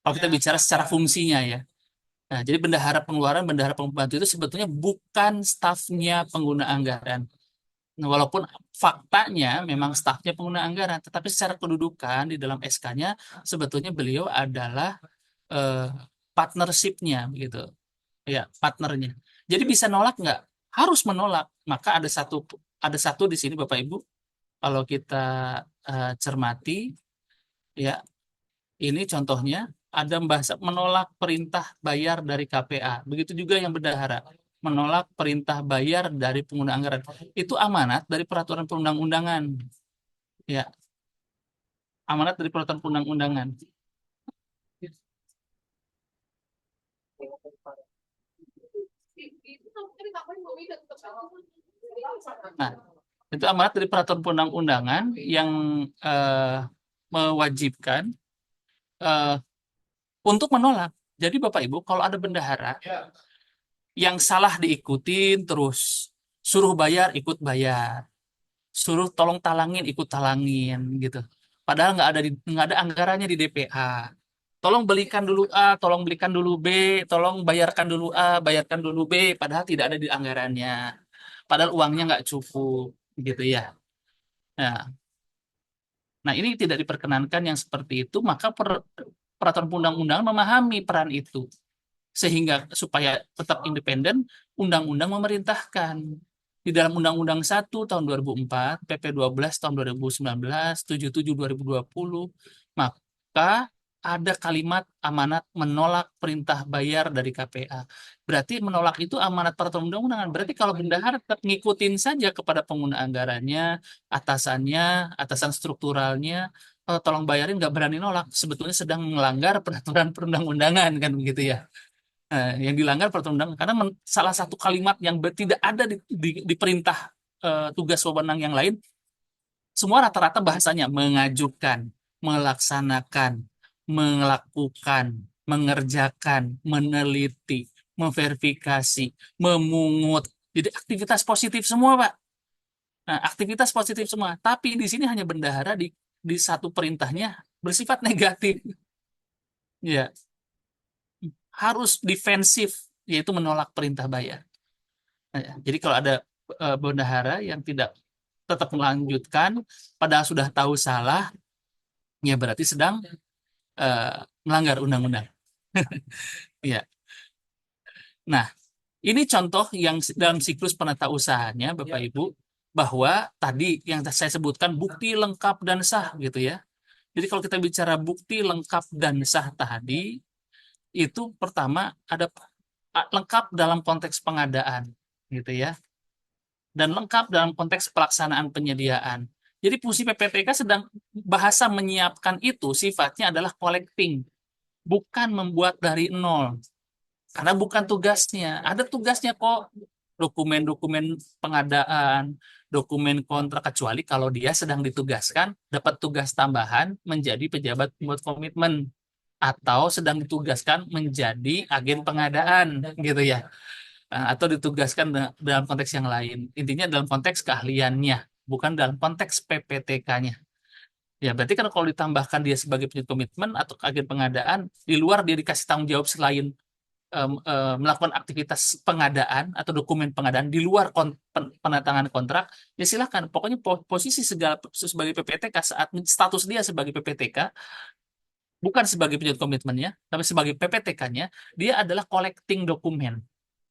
S2: Kalau kita bicara secara fungsinya ya. Nah, jadi bendahara pengeluaran, bendahara pembantu itu sebetulnya bukan stafnya pengguna anggaran. Nah, walaupun faktanya memang stafnya pengguna anggaran, tetapi secara kedudukan di dalam SK-nya sebetulnya beliau adalah eh, partnership-nya begitu. Ya, partnernya. Jadi bisa nolak nggak? Harus menolak. Maka ada satu di sini Bapak Ibu, kalau kita cermati ya, ini contohnya ada bahasa menolak perintah bayar dari KPA. Begitu juga yang bendahara menolak perintah bayar dari pengguna anggaran. Itu amanat dari peraturan perundang-undangan. Ya, amanat dari peraturan perundang-undangan. Nah, itu amanat dari peraturan perundang-undangan yang mewajibkan eh, untuk menolak. Jadi Bapak Ibu, kalau ada bendahara yang salah diikutin terus, suruh bayar ikut bayar, suruh tolong talangin ikut talangin gitu. Padahal nggak ada anggarannya di DPA. Tolong belikan dulu A, tolong belikan dulu B, tolong bayarkan dulu A, bayarkan dulu B, padahal tidak ada di anggarannya. Padahal uangnya nggak cukup, gitu ya. Nah, nah, ini tidak diperkenankan yang seperti itu, maka peraturan undang-undang memahami peran itu. Sehingga supaya tetap independen, undang-undang memerintahkan. Di dalam Undang-Undang 1 tahun 2004, PP 12 tahun 2019, 77 2020, maka ada kalimat amanat menolak perintah bayar dari KPA. Berarti menolak itu amanat peraturan undang-undangan. Berarti kalau bendahara tetap ngikutin saja kepada pengguna anggarannya, atasannya, atasan strukturalnya, tolong bayarin nggak berani nolak, sebetulnya sedang melanggar peraturan perundang-undangan kan begitu ya. Yang dilanggar peraturan undangan karena salah satu kalimat yang tidak ada di perintah tugas wewenang yang lain, semua rata-rata bahasanya mengajukan, melaksanakan, melakukan, mengerjakan, meneliti, memverifikasi, memungut. Jadi aktivitas positif semua, Pak. Nah, aktivitas positif semua. Tapi di sini hanya bendahara di satu perintahnya bersifat negatif. Ya, harus defensif, yaitu menolak perintah bayar. Jadi kalau ada bendahara yang tidak tetap melanjutkan, padahal sudah tahu salah, ya berarti sedang eh, melanggar undang-undang. Ya. Nah, ini contoh yang dalam siklus penata usahanya, Bapak Ibu, bahwa tadi yang saya sebutkan bukti lengkap dan sah gitu ya. Jadi kalau kita bicara bukti lengkap dan sah tadi, itu pertama ada lengkap dalam konteks pengadaan gitu ya, dan lengkap dalam konteks pelaksanaan penyediaan. Jadi fungsi PPTK sedang bahasa menyiapkan itu sifatnya adalah collecting, bukan membuat dari nol. Karena bukan tugasnya. Ada tugasnya kok, dokumen-dokumen pengadaan, dokumen kontrak, kecuali kalau dia sedang ditugaskan dapat tugas tambahan menjadi pejabat pembuat komitmen atau sedang ditugaskan menjadi agen pengadaan gitu ya. Atau ditugaskan dalam konteks yang lain. Intinya dalam konteks keahliannya, bukan dalam konteks PPTK-nya. Ya, berarti kan kalau ditambahkan dia sebagai penyedia komitmen atau agen pengadaan, di luar dia dikasih tanggung jawab selain melakukan aktivitas pengadaan atau dokumen pengadaan di luar penetangan kontrak, ya silakan. Pokoknya posisi segala sebagai PPTK saat status dia sebagai PPTK, bukan sebagai penyedia komitmennya, tapi sebagai PPTK-nya, dia adalah collecting dokumen,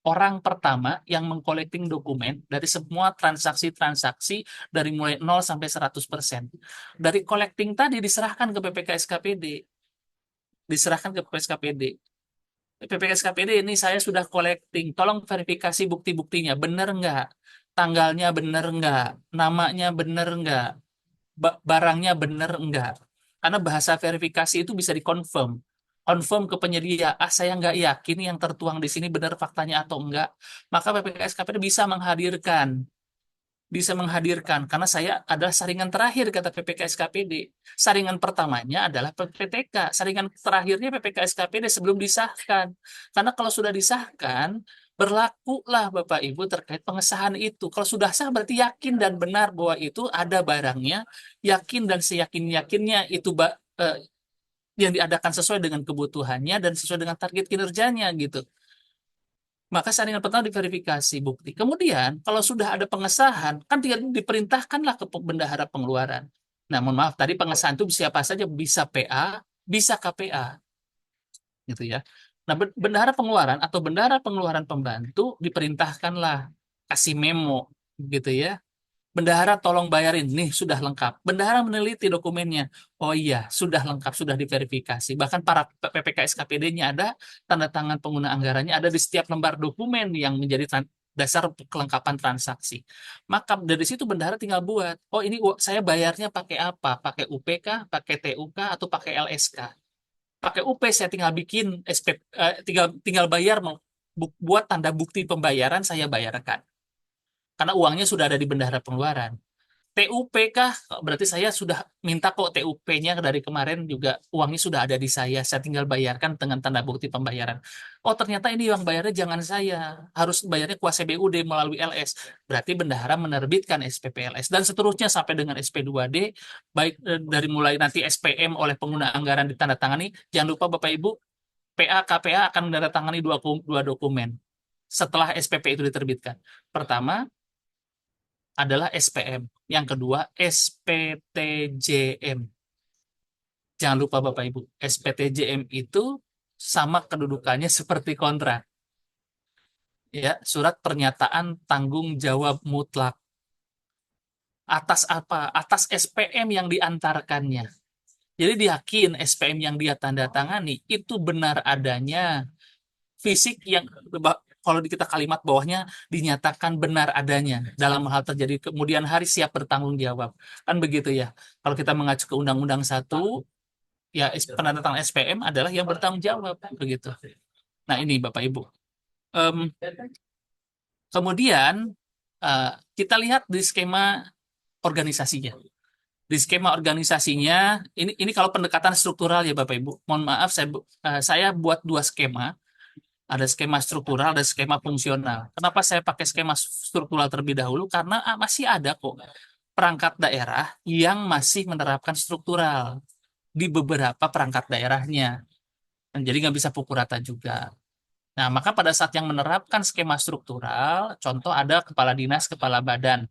S2: orang pertama yang mengkolekting dokumen dari semua transaksi-transaksi dari mulai 0 sampai 100%. Dari collecting tadi diserahkan ke PPK-SKPD. Diserahkan ke PPK-SKPD. PPK-SKPD ini saya sudah collecting. Tolong verifikasi bukti-buktinya. Benar nggak? Tanggalnya benar nggak? Namanya benar nggak? Barangnya benar enggak. Karena bahasa verifikasi itu bisa dikonfirm. Confirm ke penyedia, saya nggak yakin yang tertuang di sini benar faktanya atau enggak. Maka PPKS KPD bisa menghadirkan karena saya adalah saringan terakhir kata PPKS KPD. Saringan pertamanya adalah PPTK, saringan terakhirnya PPKS KPD sebelum disahkan. Karena kalau sudah disahkan, berlakulah Bapak Ibu terkait pengesahan itu. Kalau sudah sah berarti yakin dan benar bahwa itu ada barangnya, yakin dan seyakin-yakinnya itu yang diadakan sesuai dengan kebutuhannya dan sesuai dengan target kinerjanya gitu. Maka saringan pertama diverifikasi bukti. Kemudian kalau sudah ada pengesahan, kan tinggal diperintahkanlah ke bendahara pengeluaran. Nah, mohon maaf, tadi pengesahan itu siapa saja, bisa PA, bisa KPA, gitu ya. Nah, bendahara pengeluaran atau bendahara pengeluaran pembantu diperintahkanlah kasih memo, gitu ya. Bendahara tolong bayarin, nih sudah lengkap. Bendahara meneliti dokumennya. Oh iya, sudah lengkap, sudah diverifikasi. Bahkan para PPK SKPD-nya ada, tanda tangan pengguna anggarannya ada di setiap lembar dokumen yang menjadi dasar kelengkapan transaksi. Maka dari situ bendahara tinggal buat, oh ini saya bayarnya pakai apa? Pakai UPK, pakai TUK, atau pakai LSK. Pakai UP saya tinggal bikin tinggal bayar buat tanda bukti pembayaran saya bayarkan. Karena uangnya sudah ada di bendahara pengeluaran. TUP kah? Berarti saya sudah minta kok TUP-nya dari kemarin juga uangnya sudah ada di saya tinggal bayarkan dengan tanda bukti pembayaran. Oh ternyata ini uang bayarnya jangan saya, harus bayarnya kuasa BUD melalui LS. Berarti bendahara menerbitkan SPPLS dan seterusnya sampai dengan SP2D, baik dari mulai nanti SPM oleh pengguna anggaran ditandatangani. Jangan lupa Bapak Ibu, PA KPA akan menandatangani dua dokumen setelah SPP itu diterbitkan. Pertama adalah SPM. Yang kedua, SPTJM. Jangan lupa Bapak Ibu, SPTJM itu sama kedudukannya seperti kontrak. Ya, surat pernyataan tanggung jawab mutlak. Atas apa? Atas SPM yang diantarkannya. Jadi diyakin SPM yang dia tanda tangani itu benar adanya fisik yang kalau di kita kalimat bawahnya dinyatakan benar adanya dalam hal terjadi kemudian hari siap bertanggung jawab, kan begitu ya. Kalau kita mengacu ke Undang-Undang 1, ya penandatangan SPM adalah yang bertanggung jawab begitu. Nah ini Bapak Ibu. Em, Kemudian eh, kita lihat di skema organisasinya. Di skema organisasinya ini kalau pendekatan struktural ya Bapak Ibu. Mohon maaf saya buat dua skema. Ada skema struktural, ada skema fungsional. Kenapa saya pakai skema struktural terlebih dahulu? Karena masih ada kok perangkat daerah yang masih menerapkan struktural di beberapa perangkat daerahnya. Dan jadi nggak bisa pukul rata juga. Nah, maka pada saat yang menerapkan skema struktural, contoh ada kepala dinas, kepala badan.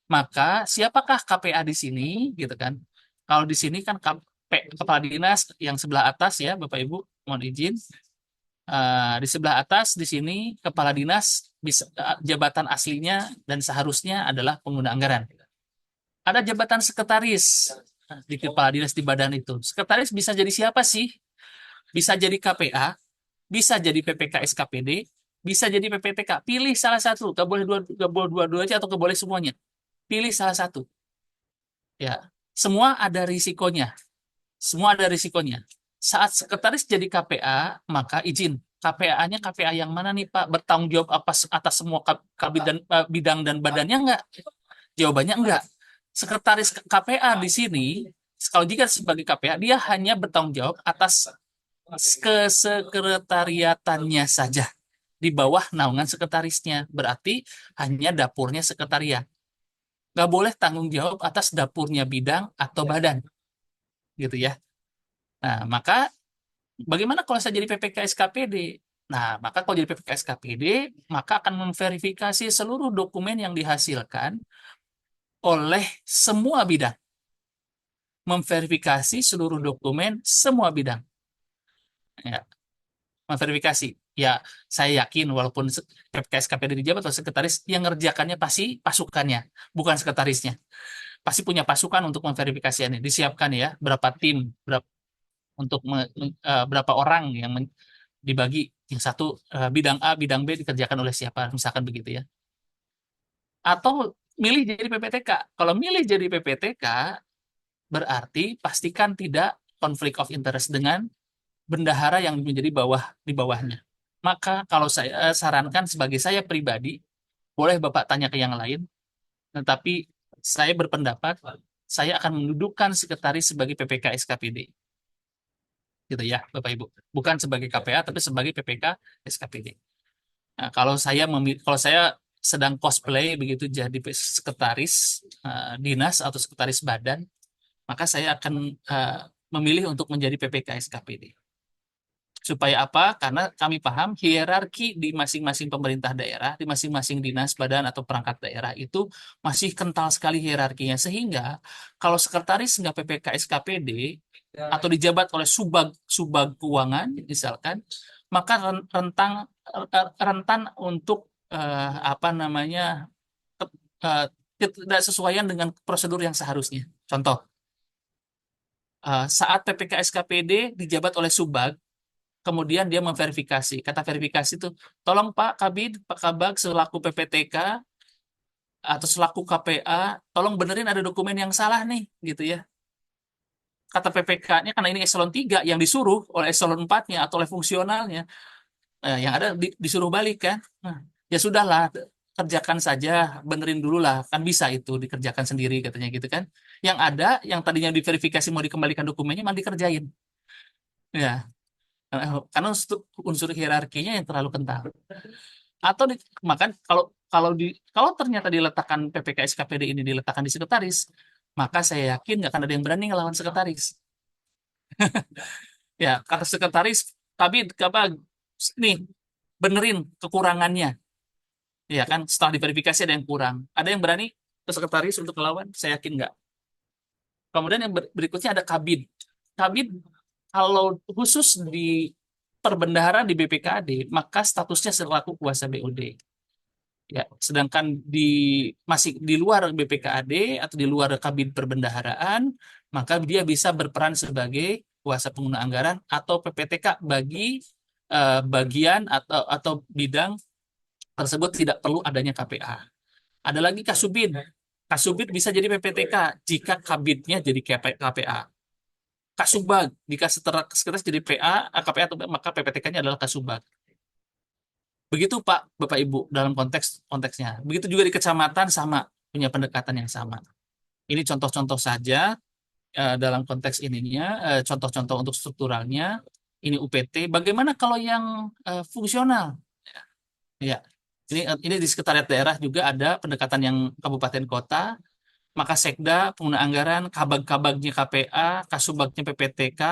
S2: Maka siapakah KPA di sini, gitu kan? Kalau di sini kan kepala dinas yang sebelah atas ya, Bapak Ibu, mohon izin. Di sebelah atas di sini kepala dinas bisa jabatan aslinya dan seharusnya adalah pengguna anggaran. Ada jabatan sekretaris di kepala dinas di badan itu. Sekretaris bisa jadi siapa sih? Bisa jadi KPA, bisa jadi PPK SKPD, bisa jadi PPTK. Pilih salah satu. Gak boleh dua-duanya atau gak boleh semuanya. Pilih salah satu. Ya, semua ada risikonya. Semua ada risikonya. Saat sekretaris jadi KPA, maka izin. KPA-nya KPA yang mana nih Pak? Bertanggung jawab apa atas semua bidang dan badannya enggak? Jawabannya enggak. Sekretaris KPA di sini, kalau jika sebagai KPA, dia hanya bertanggung jawab atas kesekretariatannya saja. Di bawah naungan sekretarisnya. Berarti hanya dapurnya sekretariat. Nggak boleh tanggung jawab atas dapurnya bidang atau badan. Gitu ya. Nah, maka bagaimana kalau saya jadi PPK SKPD? Nah, maka kalau jadi PPK SKPD, maka akan memverifikasi seluruh dokumen yang dihasilkan oleh semua bidang. Memverifikasi seluruh dokumen semua bidang. Ya, memverifikasi. Ya, saya yakin walaupun PPK SKPD dijabat atau sekretaris, yang ngerjakannya pasti pasukannya, bukan sekretarisnya. Pasti punya pasukan untuk memverifikasi ini. Disiapkan ya, berapa tim, untuk berapa orang yang dibagi, yang satu bidang A, bidang B dikerjakan oleh siapa, misalkan begitu ya. Atau milih jadi PPTK. Kalau milih jadi PPTK, berarti pastikan tidak konflik of interest dengan bendahara yang menjadi di bawahnya. Maka kalau saya sarankan sebagai saya pribadi, boleh Bapak tanya ke yang lain, tetapi saya berpendapat saya akan mendudukkan sekretaris sebagai PPK SKPD. Gitu ya, Bapak Ibu. Bukan sebagai KPA tapi sebagai PPK SKPD. Nah, kalau saya sedang cosplay begitu jadi sekretaris dinas atau sekretaris badan, maka saya akan memilih untuk menjadi PPK SKPD. Supaya apa? Karena kami paham hierarki di masing-masing pemerintah daerah, di masing-masing dinas, badan, atau perangkat daerah itu masih kental sekali hierarkinya. Sehingga kalau sekretaris nggak PPK SKPD atau dijabat oleh subag keuangan, misalkan, maka rentan untuk apa namanya tidak sesuaian dengan prosedur yang seharusnya. Contoh, saat PPK SKPD dijabat oleh subag, kemudian dia memverifikasi. Kata verifikasi itu, tolong Pak Kabid, Pak Kabag selaku PPTK atau selaku KPA, tolong benerin ada dokumen yang salah nih, gitu ya. Kata PPK-nya karena ini eselon 3 yang disuruh oleh eselon 4-nya atau oleh fungsionalnya, Yang ada disuruh balik kan. Nah, ya sudahlah, kerjakan saja, benerin dulu lah, kan bisa itu dikerjakan sendiri katanya gitu kan. Yang ada, yang tadinya diverifikasi mau dikembalikan dokumennya malah dikerjain. Ya, karena unsur hierarkinya yang terlalu kental. Atau makan kalau kalau ternyata diletakkan PPK SKPD ini diletakkan di sekretaris, maka saya yakin nggak akan ada yang berani ngelawan sekretaris. Ya, kata sekretaris, tapi apa nih benerin kekurangannya, ya kan? Setelah diverifikasi ada yang kurang, ada yang berani ke sekretaris untuk melawan? Saya yakin nggak. Kemudian yang berikutnya ada kabid. Kabid kalau khusus di perbendaharaan di BPKAD, maka statusnya selaku kuasa BOD. Ya, sedangkan masih di luar BPKAD atau di luar kabin perbendaharaan, maka dia bisa berperan sebagai kuasa pengguna anggaran atau PPTK bagi bagian atau bidang tersebut tidak perlu adanya KPA. Ada lagi Kasubid. Kasubid bisa jadi PPTK jika kabinnya jadi KPA. Kasubag, jika sekretaris jadi KPA, maka PPTK-nya adalah Kasubag. Begitu Pak, Bapak Ibu dalam konteksnya. Begitu juga di kecamatan sama punya pendekatan yang sama. Ini contoh-contoh saja dalam konteks ininya, contoh-contoh untuk strukturalnya. Ini UPT. Bagaimana kalau yang fungsional? Ya, ini di sekretariat daerah juga ada pendekatan yang kabupaten kota. Maka Sekda, pengguna anggaran, kabag-kabagnya KPA, kasubagnya PPTK,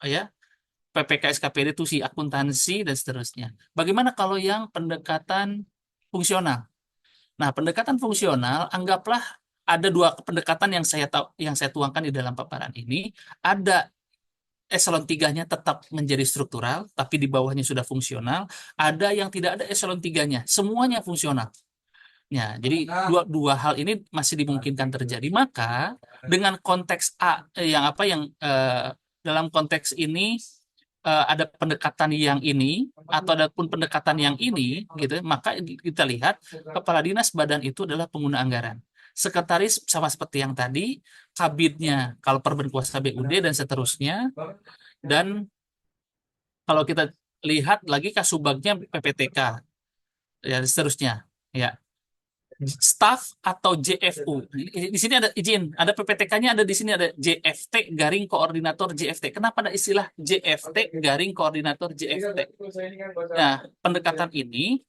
S2: ya, PPK SKPD itu si akuntansi dan seterusnya. Bagaimana kalau yang pendekatan fungsional? Nah, pendekatan fungsional anggaplah ada dua pendekatan yang saya tuangkan di dalam paparan ini. Ada eselon 3-nya tetap menjadi struktural, tapi di bawahnya sudah fungsional. Ada yang tidak ada eselon 3-nya, semuanya fungsional. Ya, jadi dua hal ini masih dimungkinkan terjadi. Maka dengan konteks dalam konteks ini ada pendekatan yang ini atau ada pun pendekatan yang ini gitu, maka kita lihat kepala dinas badan itu adalah pengguna anggaran. Sekretaris sama seperti yang tadi, kabinnya kalau perbenkuasa BUD dan seterusnya, dan kalau kita lihat lagi kasubagnya PPTK ya dan seterusnya. Ya, staff atau JFU. Di sini ada izin, ada PPTK-nya, ada di sini ada JFT garing koordinator JFT. Kenapa ada istilah JFT garing koordinator JFT? Nah, pendekatan ini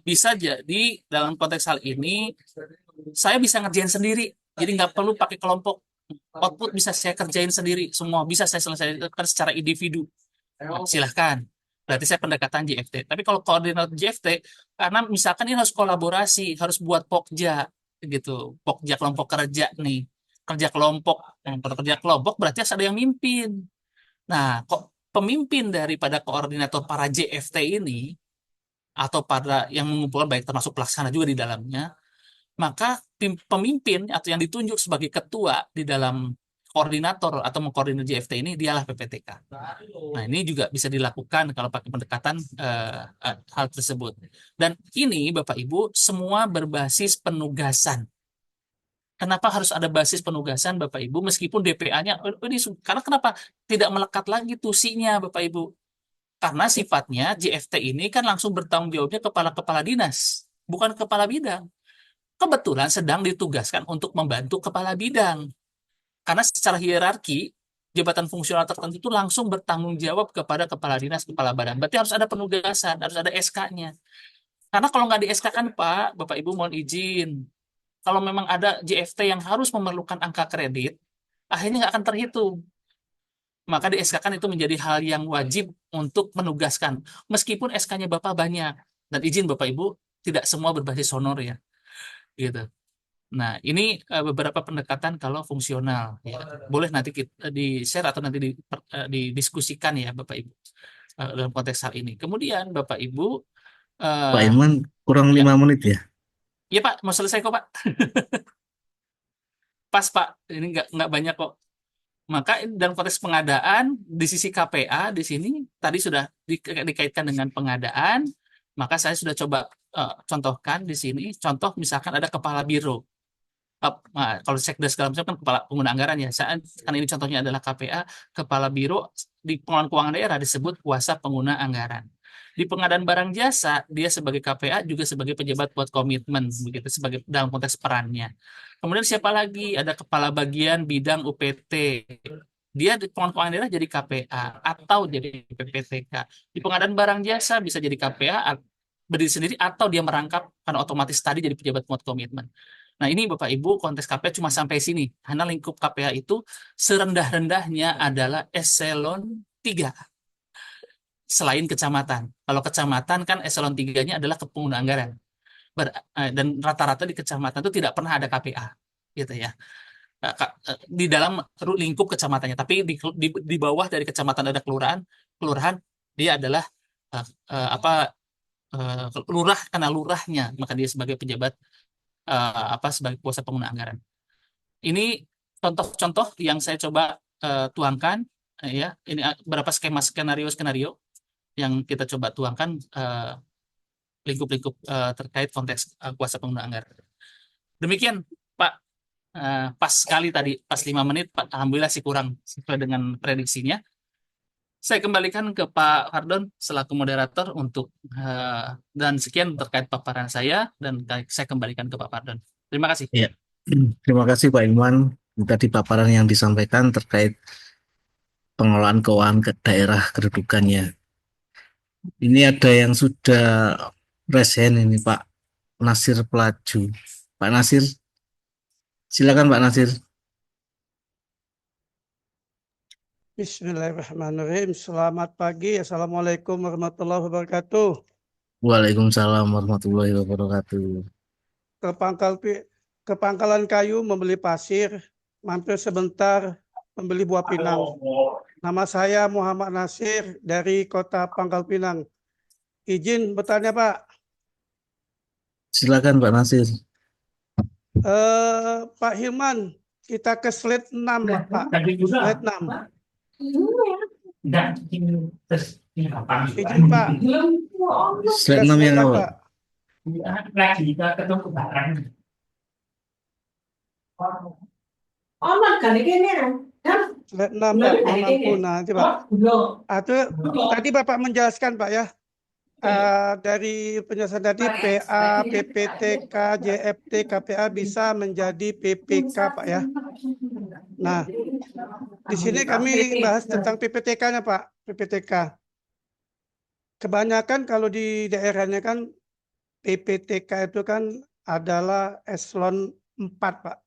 S2: bisa jadi dalam konteks hal ini saya bisa ngerjain sendiri, jadi nggak perlu pakai kelompok. Output bisa saya kerjain sendiri, semua bisa saya selesaikan secara individu. Silahkan. Berarti saya pendekatan JFT. Tapi kalau koordinator JFT, karena misalkan ini harus kolaborasi, harus buat pokja, gitu. Pokja kelompok kerja nih. Kerja kelompok. Kalau kerja kelompok berarti harus ada yang mimpin. Nah, kok pemimpin daripada koordinator para JFT ini, atau pada yang mengumpulkan baik termasuk pelaksana juga di dalamnya, maka pemimpin atau yang ditunjuk sebagai ketua di dalam koordinator atau mengkoordinir JFT ini dialah PPTK. Nah, ini juga bisa dilakukan kalau pakai pendekatan hal tersebut. Dan ini Bapak Ibu semua berbasis penugasan. Kenapa harus ada basis penugasan Bapak Ibu meskipun DPA-nya ini karena kenapa tidak melekat lagi tusinya Bapak Ibu? Karena sifatnya JFT ini kan langsung bertanggung jawabnya kepala-kepala dinas, bukan kepala bidang. Kebetulan sedang ditugaskan untuk membantu kepala bidang. Karena secara hierarki, jabatan fungsional tertentu itu langsung bertanggung jawab kepada kepala dinas, kepala badan. Berarti harus ada penugasan, harus ada SK-nya. Karena kalau nggak di SK kan Pak, Bapak Ibu mohon izin. Kalau memang ada JFT yang harus memerlukan angka kredit, akhirnya nggak akan terhitung. Maka di SK kan itu menjadi hal yang wajib untuk menugaskan. Meskipun SK-nya Bapak banyak. Dan izin Bapak Ibu, tidak semua berbasis honor ya. Gitu. Nah, ini beberapa pendekatan kalau fungsional. Ya. Boleh nanti kita di-share atau nanti didiskusikan ya Bapak Ibu dalam konteks hal ini. Kemudian Bapak Ibu,
S1: Pak
S2: eh,
S1: Iman kurang
S2: ya,
S1: 5 menit ya.
S2: ya Pak, mau selesai kok Pak. Pas Pak, ini nggak banyak kok. Maka dalam konteks pengadaan di sisi KPA di sini tadi sudah dikaitkan dengan pengadaan, maka saya sudah coba contohkan di sini. Contoh misalkan ada kepala biro. Nah, kalau sekda segala macam kan kepala pengguna anggaran ya. Kan ini contohnya adalah KPA, kepala biro di pengelolaan keuangan daerah disebut kuasa pengguna anggaran. Di pengadaan barang jasa, dia sebagai KPA juga sebagai pejabat buat komitmen, begitu sebagai dalam konteks perannya. Kemudian siapa lagi? Ada kepala bagian bidang UPT. Dia di pengelolaan keuangan daerah jadi KPA atau jadi PPTK. Di pengadaan barang jasa bisa jadi KPA berdiri sendiri atau dia merangkap karena otomatis tadi jadi pejabat buat komitmen. Nah, ini Bapak Ibu konteks KPA cuma sampai sini. Karena lingkup KPA itu serendah-rendahnya adalah eselon 3 selain kecamatan. Kalau kecamatan kan eselon 3-nya adalah kepengguna anggaran. Dan rata-rata di kecamatan itu tidak pernah ada KPA gitu ya. Di dalam lingkup kecamatannya, tapi di bawah dari kecamatan ada kelurahan, kelurahan dia adalah apa lurah karena lurahnya, maka dia sebagai pejabat sebagai kuasa pengguna anggaran. Ini contoh-contoh yang saya coba tuangkan ya. Ini beberapa skenario yang kita coba tuangkan lingkup-lingkup terkait konteks kuasa pengguna anggaran. Demikian Pak, pas sekali tadi, pas 5 menit Pak, alhamdulillah sih kurang sesuai dengan prediksinya. Saya kembalikan ke Pak Fardon selaku moderator untuk dan sekian terkait paparan saya dan saya kembalikan ke Pak Fardon. Terima kasih.
S1: Ya, terima kasih Pak Ilman. Tadi paparan yang disampaikan terkait pengelolaan keuangan ke daerah kedudukannya. Ini ada yang sudah present ini Pak Nasir Pelaju. Pak Nasir, silakan Pak Nasir.
S3: Bismillahirrahmanirrahim. Selamat pagi. Assalamualaikum warahmatullahi wabarakatuh.
S1: Waalaikumsalam warahmatullahi wabarakatuh.
S3: Ke Pangkalan Kayu membeli pasir, mampir sebentar membeli buah pinang. Nama saya Muhammad Nasir dari Kota Pangkal Pinang. Izin bertanya Pak.
S1: Silakan Pak Nasir.
S3: Pak Hilman, kita ke slide 6 Pak. Slide 6. Izin Pak.
S1: Slide 6 yang apa?
S3: Slide 6 Pak, mampu nanti Pak. Tadi Bapak menjelaskan Pak ya. Dari penjelasan tadi PA, PPTK, JFT, KPA bisa menjadi PPK Pak ya. Nah, di sini kami bahas tentang PPTK-nya Pak, PPTK. Kebanyakan kalau di daerahnya kan PPTK itu kan adalah eselon 4 Pak.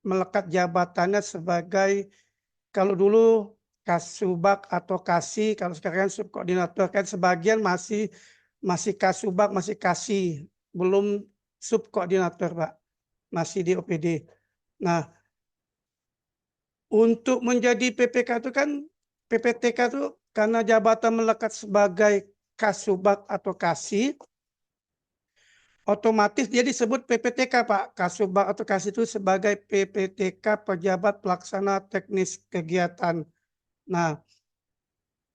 S3: Melekat jabatannya sebagai, kalau dulu Kasubag atau Kasih, kalau sekarang subkoordinator kan sebagian masih Kasubag, masih Kasih, belum subkoordinator Pak, masih di OPD. Nah, untuk menjadi PPK itu kan PPTK itu karena jabatan melekat sebagai Kasubag atau Kasih, otomatis dia disebut PPTK Pak. Kasubag atau Kasih itu sebagai PPTK, pejabat pelaksana teknis kegiatan. Nah,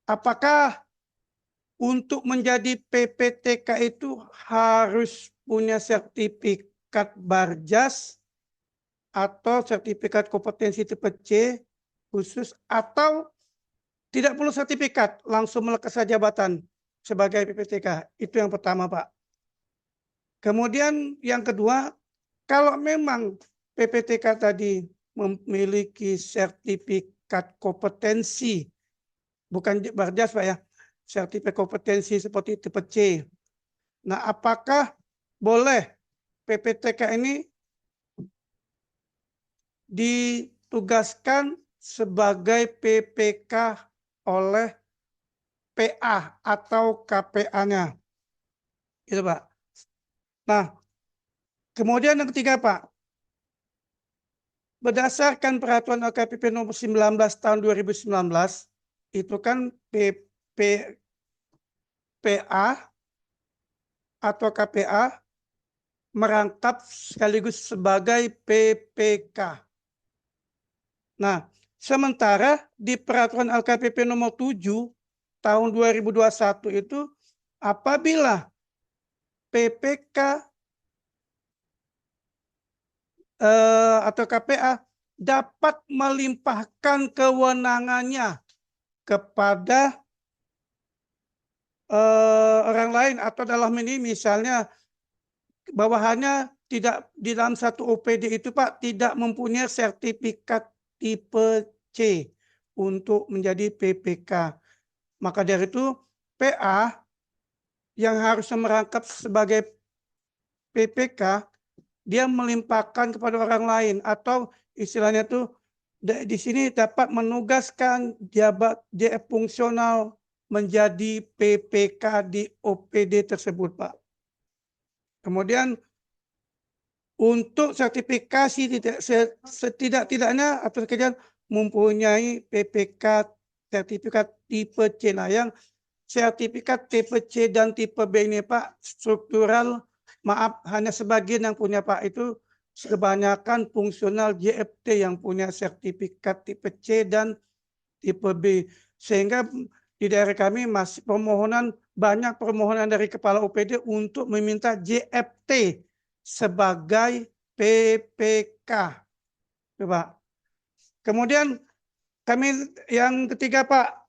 S3: apakah untuk menjadi PPTK itu harus punya sertifikat Barjas atau sertifikat kompetensi tipe C khusus, atau tidak perlu sertifikat, langsung melekat jabatan sebagai PPTK? Itu yang pertama Pak. Kemudian yang kedua, kalau memang PPTK tadi memiliki sertifikat kompetensi, bukan Barjas Pak ya, sertifikat kompetensi seperti tipe C. Nah, apakah boleh PPTK ini ditugaskan sebagai PPK oleh PA atau KPA-nya? Itu Pak. Nah, kemudian yang ketiga Pak, berdasarkan peraturan LKPP nomor 19 tahun 2019, itu kan PA atau KPA merangkap sekaligus sebagai PPK. Nah, sementara di peraturan LKPP nomor 7 tahun 2021 itu, apabila PPK atau KPA dapat melimpahkan kewenangannya kepada orang lain, atau dalam ini misalnya bawahannya tidak di dalam satu OPD itu Pak tidak mempunyai sertifikat tipe C untuk menjadi PPK. Maka dari itu PA yang harusnya merangkap sebagai PPK dia melimpahkan kepada orang lain, atau istilahnya tuh di sini dapat menugaskan jabat JF fungsional menjadi PPK di OPD tersebut, Pak. Kemudian untuk sertifikasi setidak-tidaknya atau kemudian mempunyai PPK sertifikat tipe C. Nah, yang sertifikat tipe C dan tipe B ini Pak struktural, maaf hanya sebagian yang punya Pak, itu kebanyakan fungsional JFT yang punya sertifikat tipe C dan tipe B. Sehingga di daerah kami masih banyak permohonan dari kepala OPD untuk meminta JFT sebagai PPK. Coba. Kemudian kami yang ketiga Pak,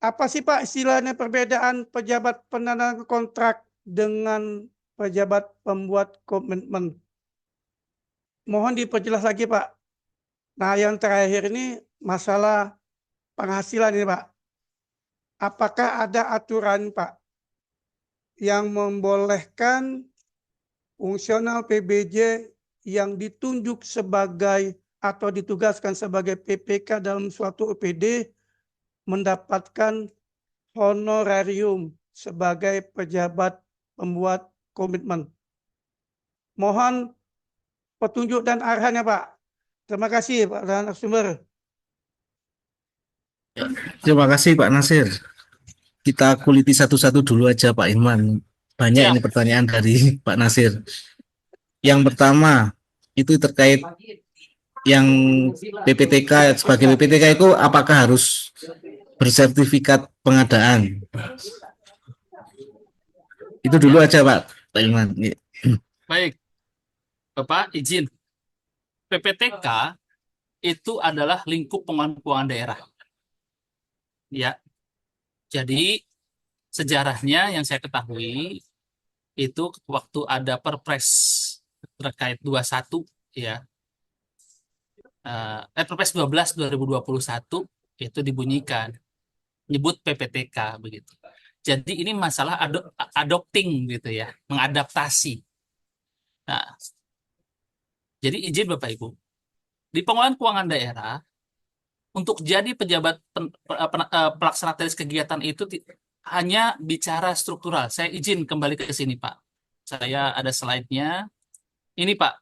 S3: apa sih Pak istilahnya perbedaan pejabat penandatangan kontrak dengan pejabat pembuat komitmen? Mohon diperjelas lagi Pak. Nah yang terakhir ini masalah penghasilan ini Pak. Apakah ada aturan Pak yang membolehkan fungsional PBJ yang ditunjuk sebagai atau ditugaskan sebagai PPK dalam suatu OPD mendapatkan honorarium sebagai pejabat pembuat komitmen? Mohon petunjuk dan arahannya Pak. Terima kasih Pak narasumber.
S1: Terima kasih Pak Nasir. Kita kuliti satu-satu dulu aja Pak Irman. Banyak
S2: Ya.
S1: ini pertanyaan dari Pak Nasir. Yang pertama itu terkait yang PPTK, sebagai PPTK itu apakah harus bersertifikat pengadaan? Itu dulu aja Pak Irman.
S2: Baik, Bapak izin. PPTK itu adalah lingkup pengelolaan keuangan daerah. Ya, jadi sejarahnya yang saya ketahui itu waktu ada Perpres terkait 21 ya. Perpres 12 2021 itu dibunyikan nyebut PPTK begitu. Jadi ini masalah adopting gitu ya, mengadaptasi. Nah, jadi izin Bapak Ibu, di pengelolaan keuangan daerah untuk jadi pejabat pelaksana teknis kegiatan itu hanya bicara struktural. Saya izin kembali ke sini, Pak. Saya ada slide-nya. Ini, Pak.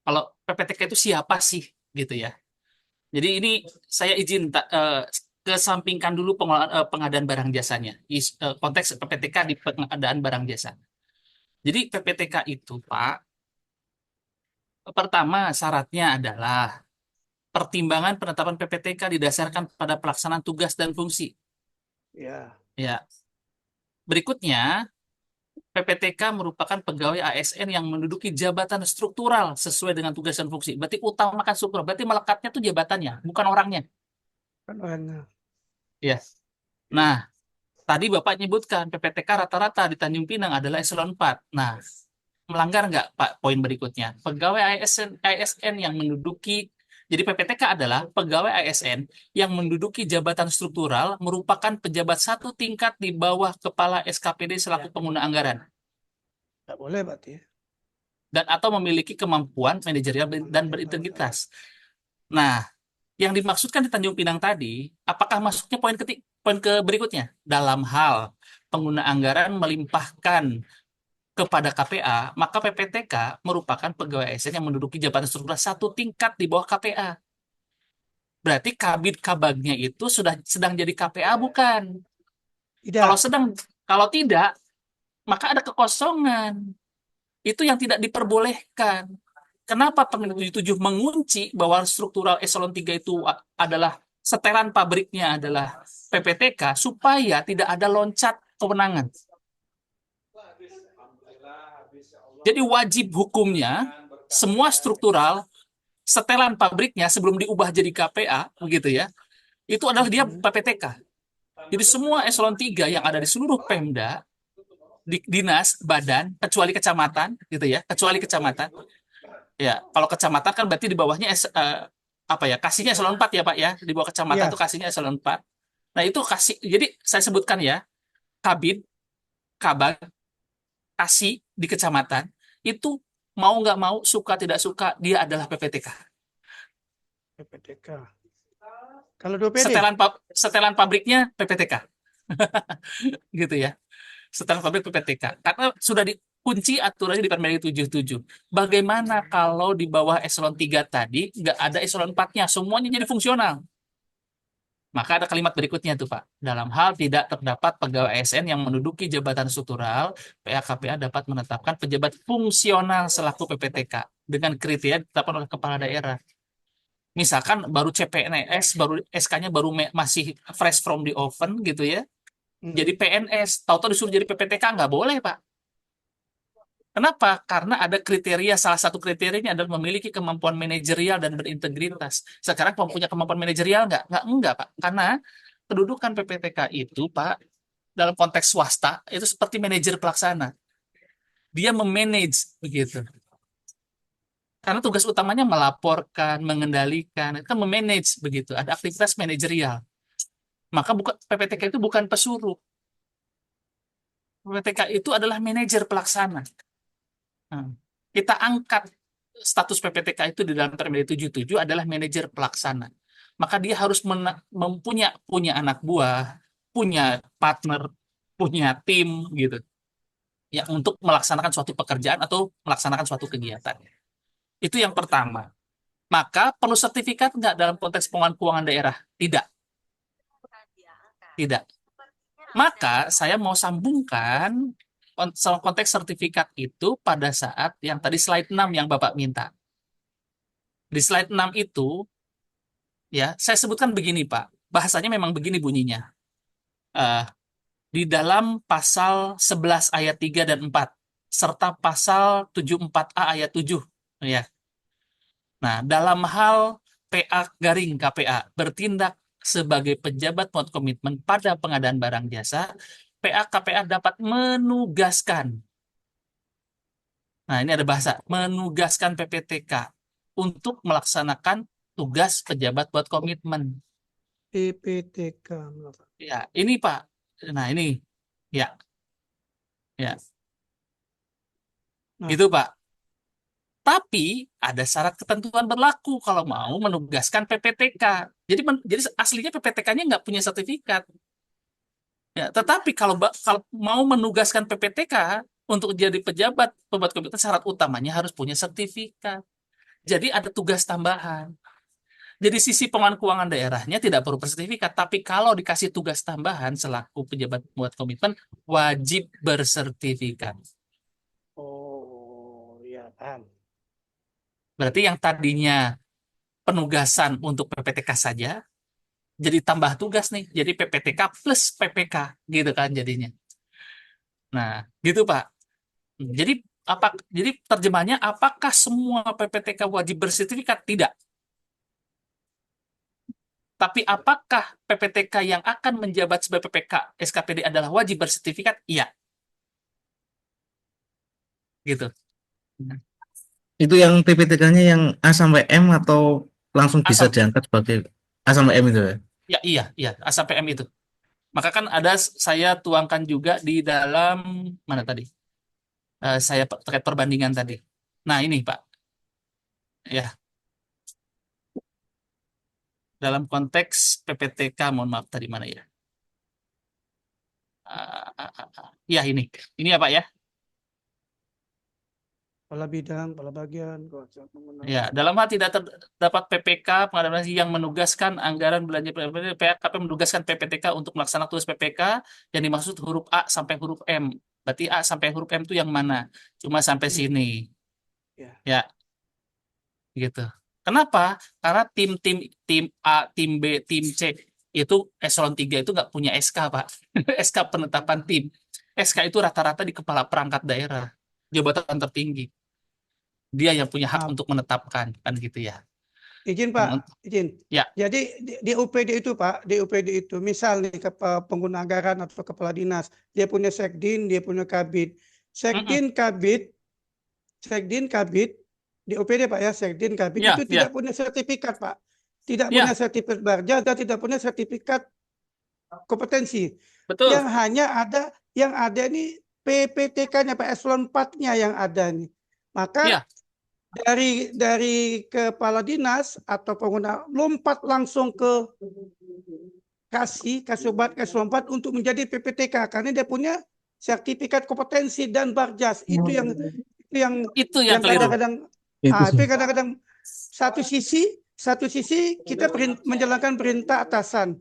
S2: Kalau PPTK itu siapa sih, gitu ya. Jadi ini saya izin kesampingkan dulu pengadaan barang jasanya. Konteks PPTK di pengadaan barang jasa. Jadi PPTK itu, Pak, pertama syaratnya adalah pertimbangan penetapan PPTK didasarkan pada pelaksanaan tugas dan fungsi.
S3: Ya.
S2: Ya. Berikutnya, PPTK merupakan pegawai ASN yang menduduki jabatan struktural sesuai dengan tugas dan fungsi. Berarti utamakan struktural, berarti melekatnya itu jabatannya, bukan orangnya.
S3: Kan orangnya.
S2: Ya. Nah, tadi Bapak nyebutkan PPTK rata-rata di Tanjung Pinang adalah eselon 4. Nah, melanggar nggak Pak poin berikutnya? Pegawai ASN yang menduduki, jadi PPTK adalah pegawai ASN yang menduduki jabatan struktural merupakan pejabat satu tingkat di bawah kepala SKPD selaku pengguna anggaran
S3: Tidak boleh berarti.
S2: dan atau memiliki kemampuan manajerial dan berintegritas. Nah, yang dimaksudkan di Tanjung Pinang tadi, apakah masuknya poin ke berikutnya? Dalam hal pengguna anggaran melimpahkan kepada KPA, maka PPTK merupakan pegawai ASN yang menduduki jabatan struktural satu tingkat di bawah KPA. Berarti kabid kabagnya itu sedang jadi KPA bukan?
S3: Tidak.
S2: Kalau tidak, maka ada kekosongan. Itu yang tidak diperbolehkan. Kenapa Permendikbud 7 mengunci bahwa struktural eselon 3 itu adalah setelan pabriknya adalah PPTK supaya tidak ada loncat kewenangan. Jadi wajib hukumnya semua struktural setelan pabriknya sebelum diubah jadi KPA begitu ya, itu adalah dia PPTK. Jadi semua eselon 3 yang ada di seluruh Pemda, di dinas, badan, kecuali kecamatan, gitu ya, kecuali kecamatan. Ya, kalau kecamatan kan berarti di bawahnya apa ya, kasihnya eselon 4 ya Pak ya, di bawah kecamatan
S3: Ya,
S2: itu kasihnya eselon 4. Nah itu kasih, jadi saya sebutkan ya, Kabid, Kabag, kasih di kecamatan, itu mau nggak mau, suka tidak suka, dia adalah PPTK.
S3: PPTK. Kalau 2PD,
S2: Setelan pabriknya PPTK, gitu ya. Setelan pabrik PPTK. Karena sudah dikunci aturannya di Permendikbud 77. Bagaimana kalau di bawah eselon 3 tadi nggak ada eselon 4-nya, semuanya jadi fungsional. Maka ada kalimat berikutnya tuh Pak. Dalam hal tidak terdapat pegawai ASN yang menduduki jabatan struktural, PAKPA dapat menetapkan pejabat fungsional selaku PPTK dengan kriteria ditetapkan oleh kepala daerah. Misalkan baru CPNS, baru SK-nya baru masih fresh from the oven gitu ya. Jadi PNS, tahu-tahu disuruh jadi PPTK nggak boleh Pak. Kenapa? Karena ada kriteria, salah satu kriterianya adalah memiliki kemampuan manajerial dan berintegritas. Sekarang punya kemampuan manajerial nggak? Nggak, Pak. Karena kedudukan PPTK itu, Pak, dalam konteks swasta, itu seperti manajer pelaksana. Dia memanage, begitu. Karena tugas utamanya melaporkan, mengendalikan, itu kan memanage, begitu. Ada aktivitas manajerial. Maka PPTK itu bukan pesuruh. PPTK itu adalah manajer pelaksana. Nah, kita angkat status PPTK itu di dalam Permendikbud 77 adalah manajer pelaksana. Maka dia harus punya anak buah, punya partner, punya tim gitu. Ya untuk melaksanakan suatu pekerjaan atau melaksanakan suatu kegiatan. Itu yang pertama. Maka perlu sertifikat nggak dalam konteks pengelolaan keuangan daerah? Tidak. Tidak. Maka saya mau sambungkan konteks sertifikat itu pada saat yang tadi slide 6 yang Bapak minta. Di slide 6 itu, ya, saya sebutkan begini, Pak. Bahasanya memang begini bunyinya. Eh, di dalam pasal 11 ayat 3 dan 4, serta pasal 74A ayat 7. Ya. Nah, dalam hal PA garing KPA bertindak sebagai pejabat penguat komitmen pada pengadaan barang jasa, PA KPA dapat menugaskan. Nah, ini ada bahasa, menugaskan PPTK untuk melaksanakan tugas pejabat buat komitmen.
S3: PPTK.
S2: Ya, ini Pak. Nah, ini. Ya. Ya.
S3: Nah.
S2: Gitu, Pak. Tapi ada syarat ketentuan berlaku kalau mau menugaskan PPTK. Jadi aslinya PPTK-nya nggak punya sertifikat. Ya, tetapi kalau mau menugaskan PPTK untuk jadi pejabat pembuat komitmen, syarat utamanya harus punya sertifikat. Jadi ada tugas tambahan. Jadi sisi pengelolaan keuangan daerahnya tidak perlu bersertifikat, tapi kalau dikasih tugas tambahan selaku pejabat buat komitmen wajib bersertifikat.
S3: Oh, ya paham.
S2: Berarti yang tadinya penugasan untuk PPTK saja jadi tambah tugas nih, jadi PPTK plus PPK gitu kan jadinya. Nah, gitu Pak. Jadi terjemahnya apakah semua PPTK wajib bersertifikat? Tidak. Tapi apakah PPTK yang akan menjabat sebagai PPK SKPD adalah wajib bersertifikat? Iya. Gitu.
S1: Itu yang PPTK-nya yang A sampai M atau langsung bisa
S2: Asam,
S1: diangkat sebagai A sampai M itu ya?
S2: ya iya, asam PM itu. Maka kan ada saya tuangkan juga di dalam mana tadi? Saya terkait perbandingan tadi. Nah, ini Pak. Ya, dalam konteks PPTK, mohon maaf tadi mana ya? Ya ini. Ini ya Pak ya.
S3: Kepala bidang, kepala bagian,
S2: Ya, dalam hal tidak terdapat PPK pengadaan yang menugaskan anggaran belanja PKP menugaskan PPTK untuk melaksanakan tugas PPK yang dimaksud huruf A sampai huruf M. Berarti A sampai huruf M itu yang mana? Cuma sampai sini.
S3: Ya.
S2: Ya, gitu. Kenapa? Karena tim A, tim B, tim C itu eselon 3 itu nggak punya SK, Pak. SK penetapan tim. SK itu rata-rata di kepala perangkat daerah, jabatan tertinggi. Dia yang punya hak
S3: Maaf.
S2: untuk menetapkan, kan gitu ya.
S3: Izin Pak, izin.
S2: Ya.
S3: Jadi di UPD itu Pak, di UPD itu misal nih pengguna anggaran atau kepala dinas, dia punya sekdin, dia punya kabid. Sekdin, kabid di UPD Pak ya, sekdin, kabid
S2: Ya,
S3: itu tidak punya sertifikat Pak. Tidak
S2: Ya.
S3: punya sertifikat barja dan tidak punya sertifikat kompetensi.
S2: Betul.
S3: Yang ada ini PPTK-nya Pak, eselon 4-nya yang ada nih. Maka
S2: Ya.
S3: dari kepala dinas atau pengguna lompat langsung ke Kasubag eselon 4 untuk menjadi PPTK karena dia punya sertifikat kompetensi dan barjas. Itu yang
S2: keliru.
S3: kadang-kadang
S1: Itu
S3: itu
S1: sih.
S3: kadang-kadang satu sisi kita menjalankan perintah atasan.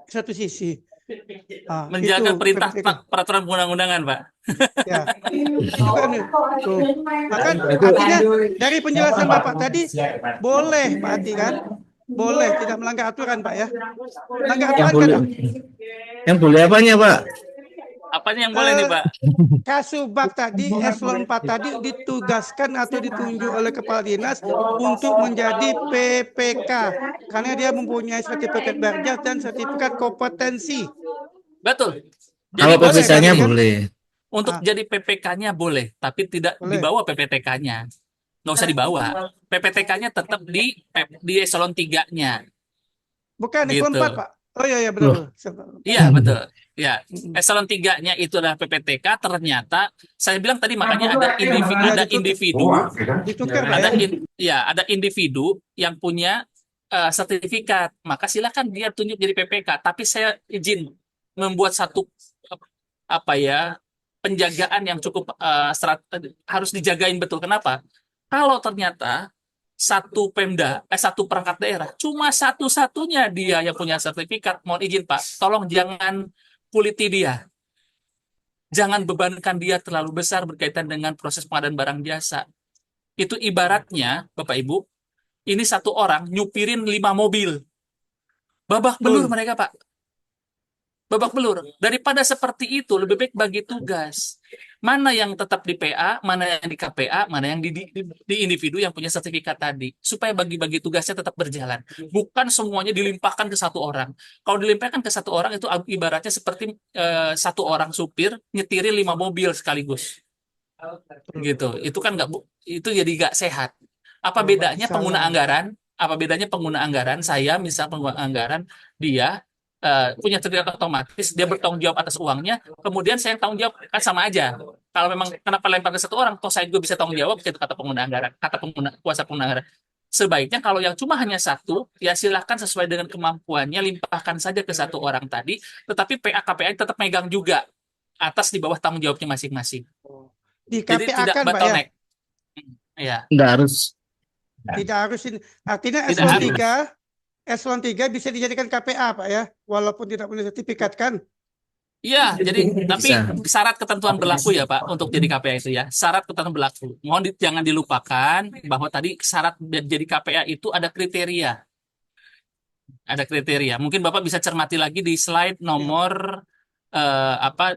S3: Satu sisi.
S2: Menjalankan
S3: Itu
S2: perintah
S3: PPTK.
S2: peraturan undang-undangan, Pak.
S3: Ya. Bukan itu. Maka artinya dari penjelasan Bapak tadi boleh Pak Ati kan? Boleh tidak melanggar aturan Pak ya? Melanggar
S1: Yang
S3: aturan
S1: boleh,
S3: kan?
S1: yang boleh apanya Pak?
S2: Apanya yang boleh nih, Pak?
S3: Kasubag tadi, eselon 4 tadi ditugaskan atau ditunjuk oleh kepala dinas untuk menjadi PPK karena dia mempunyai sertifikat barjas dan sertifikat kompetensi.
S2: Betul.
S1: Kalau
S2: Jadi
S3: boleh,
S1: PPK-nya
S3: berarti kan?
S1: boleh.
S2: untuk jadi PPK-nya boleh, tapi tidak
S3: Boleh.
S2: dibawa PPTK-nya. Nggak usah dibawa. PPTK-nya tetap di eselon 3-nya.
S3: Bukan eselon
S2: Gitu.
S3: 4 Pak. Oh iya benar.
S2: Iya, betul. Ya, eselon 3-nya itu adalah PPTK. Ternyata saya bilang tadi makanya ada individu,
S3: Ditukar Pak ya.
S2: ada individu yang punya sertifikat. Maka silakan dia tunjuk jadi PPK. Tapi saya izin membuat satu penjagaan yang cukup harus dijagain betul. Kenapa? Kalau ternyata satu perangkat daerah cuma satu-satunya dia yang punya sertifikat, mohon izin Pak, tolong jangan kuliti dia. Jangan bebankan dia terlalu besar berkaitan dengan proses pengadaan barang jasa. Itu ibaratnya, Bapak Ibu, ini satu orang nyupirin 5 mobil. Babak belur mereka, Pak. Babak belur. Daripada seperti itu, lebih baik bagi tugas. Mana yang tetap di PA, mana yang di KPA, mana yang di individu yang punya sertifikat tadi. Supaya bagi-bagi tugasnya tetap berjalan. Bukan semuanya dilimpahkan ke satu orang. Kalau dilimpahkan ke satu orang, itu ibaratnya seperti satu orang supir nyetirin 5 mobil sekaligus. Gitu. Itu kan itu jadi nggak sehat. Apa bedanya pengguna anggaran? Apa bedanya pengguna anggaran? Saya misal pengguna anggaran, dia punya sertifikat otomatis, dia bertanggung jawab atas uangnya, kemudian saya yang tanggung jawab, kan sama aja. Kalau memang kenapa lempar ke satu orang, toh saya juga bisa tanggung jawab, itu kata pengguna anggaran, kata kuasa pengguna anggaran. Sebaiknya kalau yang cuma hanya satu, ya silahkan sesuai dengan kemampuannya, limpahkan saja ke satu orang tadi, tetapi PA KPA tetap megang juga atas di bawah tanggung jawabnya masing-masing.
S3: Di
S2: Jadi
S3: KPA
S2: tidak
S3: kan Pak ya?
S2: bottleneck. Ya.
S1: Nggak harus.
S3: Tidak harus ini. Artinya
S2: Tidak
S3: eselon
S2: harus.
S3: 3 eselon 3 bisa dijadikan KPA Pak ya, walaupun tidak punya sertifikat kan?
S2: Iya, jadi tapi
S1: Bisa.
S2: syarat ketentuan berlaku ya Pak untuk jadi KPA itu ya. Syarat ketentuan berlaku. Mohon jangan dilupakan bahwa tadi syarat jadi KPA itu ada kriteria. Ada kriteria. Mungkin Bapak bisa cermati lagi di slide nomor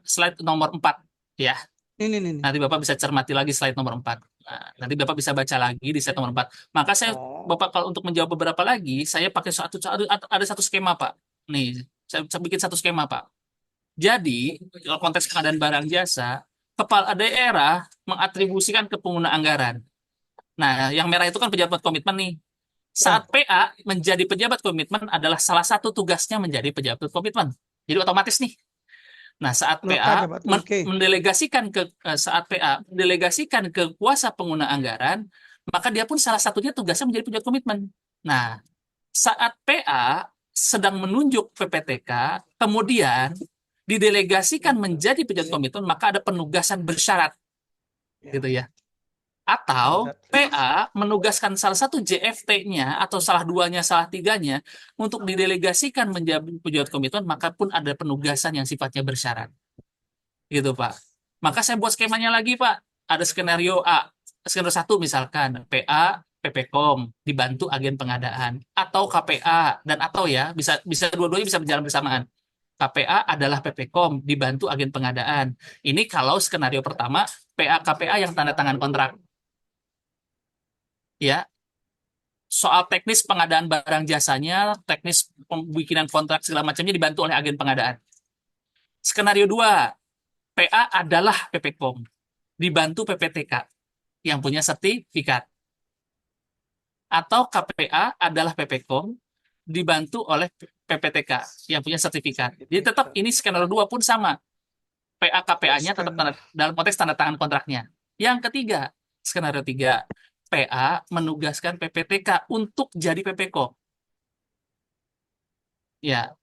S2: slide nomor 4 ya.
S3: Ini.
S2: Nanti Bapak bisa cermati lagi slide nomor 4. Nah, nanti Bapak bisa baca lagi di slide nomor 4. Maka Bapak kalau untuk menjawab beberapa lagi, saya pakai ada satu skema Pak. Nih, saya bikin satu skema Pak. Jadi, kalau konteks pengadaan barang jasa, kepala daerah mengatribusikan ke pengguna anggaran. Nah, yang merah itu kan pejabat komitmen nih. Saat PA menjadi pejabat komitmen adalah salah satu tugasnya menjadi pejabat komitmen. Jadi otomatis nih. Nah, saat PA mendelegasikan ke kuasa pengguna anggaran, maka dia pun salah satunya tugasnya menjadi pejabat komitmen. Nah, saat PA sedang menunjuk PPTK, kemudian didelegasikan menjadi pejabat komitmen, maka ada penugasan bersyarat. Gitu ya. Atau PA menugaskan salah satu JFT-nya atau salah duanya, salah tiganya untuk didelegasikan menjadi pejabat komitmen, maka pun ada penugasan yang sifatnya bersyarat. Gitu, Pak. Maka saya buat skemanya lagi, Pak. Ada skenario A. Skenario 1 misalkan PA PPkom dibantu agen pengadaan atau KPA atau ya bisa dua-duanya bisa berjalan bersamaan. KPA adalah PPkom dibantu agen pengadaan. Ini kalau skenario pertama PA KPA yang tanda tangan kontrak. Ya. soal teknis pengadaan barang jasanya, teknis pembikinan kontrak segala macamnya dibantu oleh agen pengadaan. Skenario 2, PA adalah PPKOM, dibantu PPTK yang punya sertifikat. Atau KPA adalah PPKOM, dibantu oleh PPTK yang punya sertifikat. Jadi tetap ini skenario 2 pun sama. PA KPA-nya tetap dalam konteks tanda tangan kontraknya. Yang ketiga, skenario 3, PA menugaskan PPTK untuk jadi PPKOM. Ya,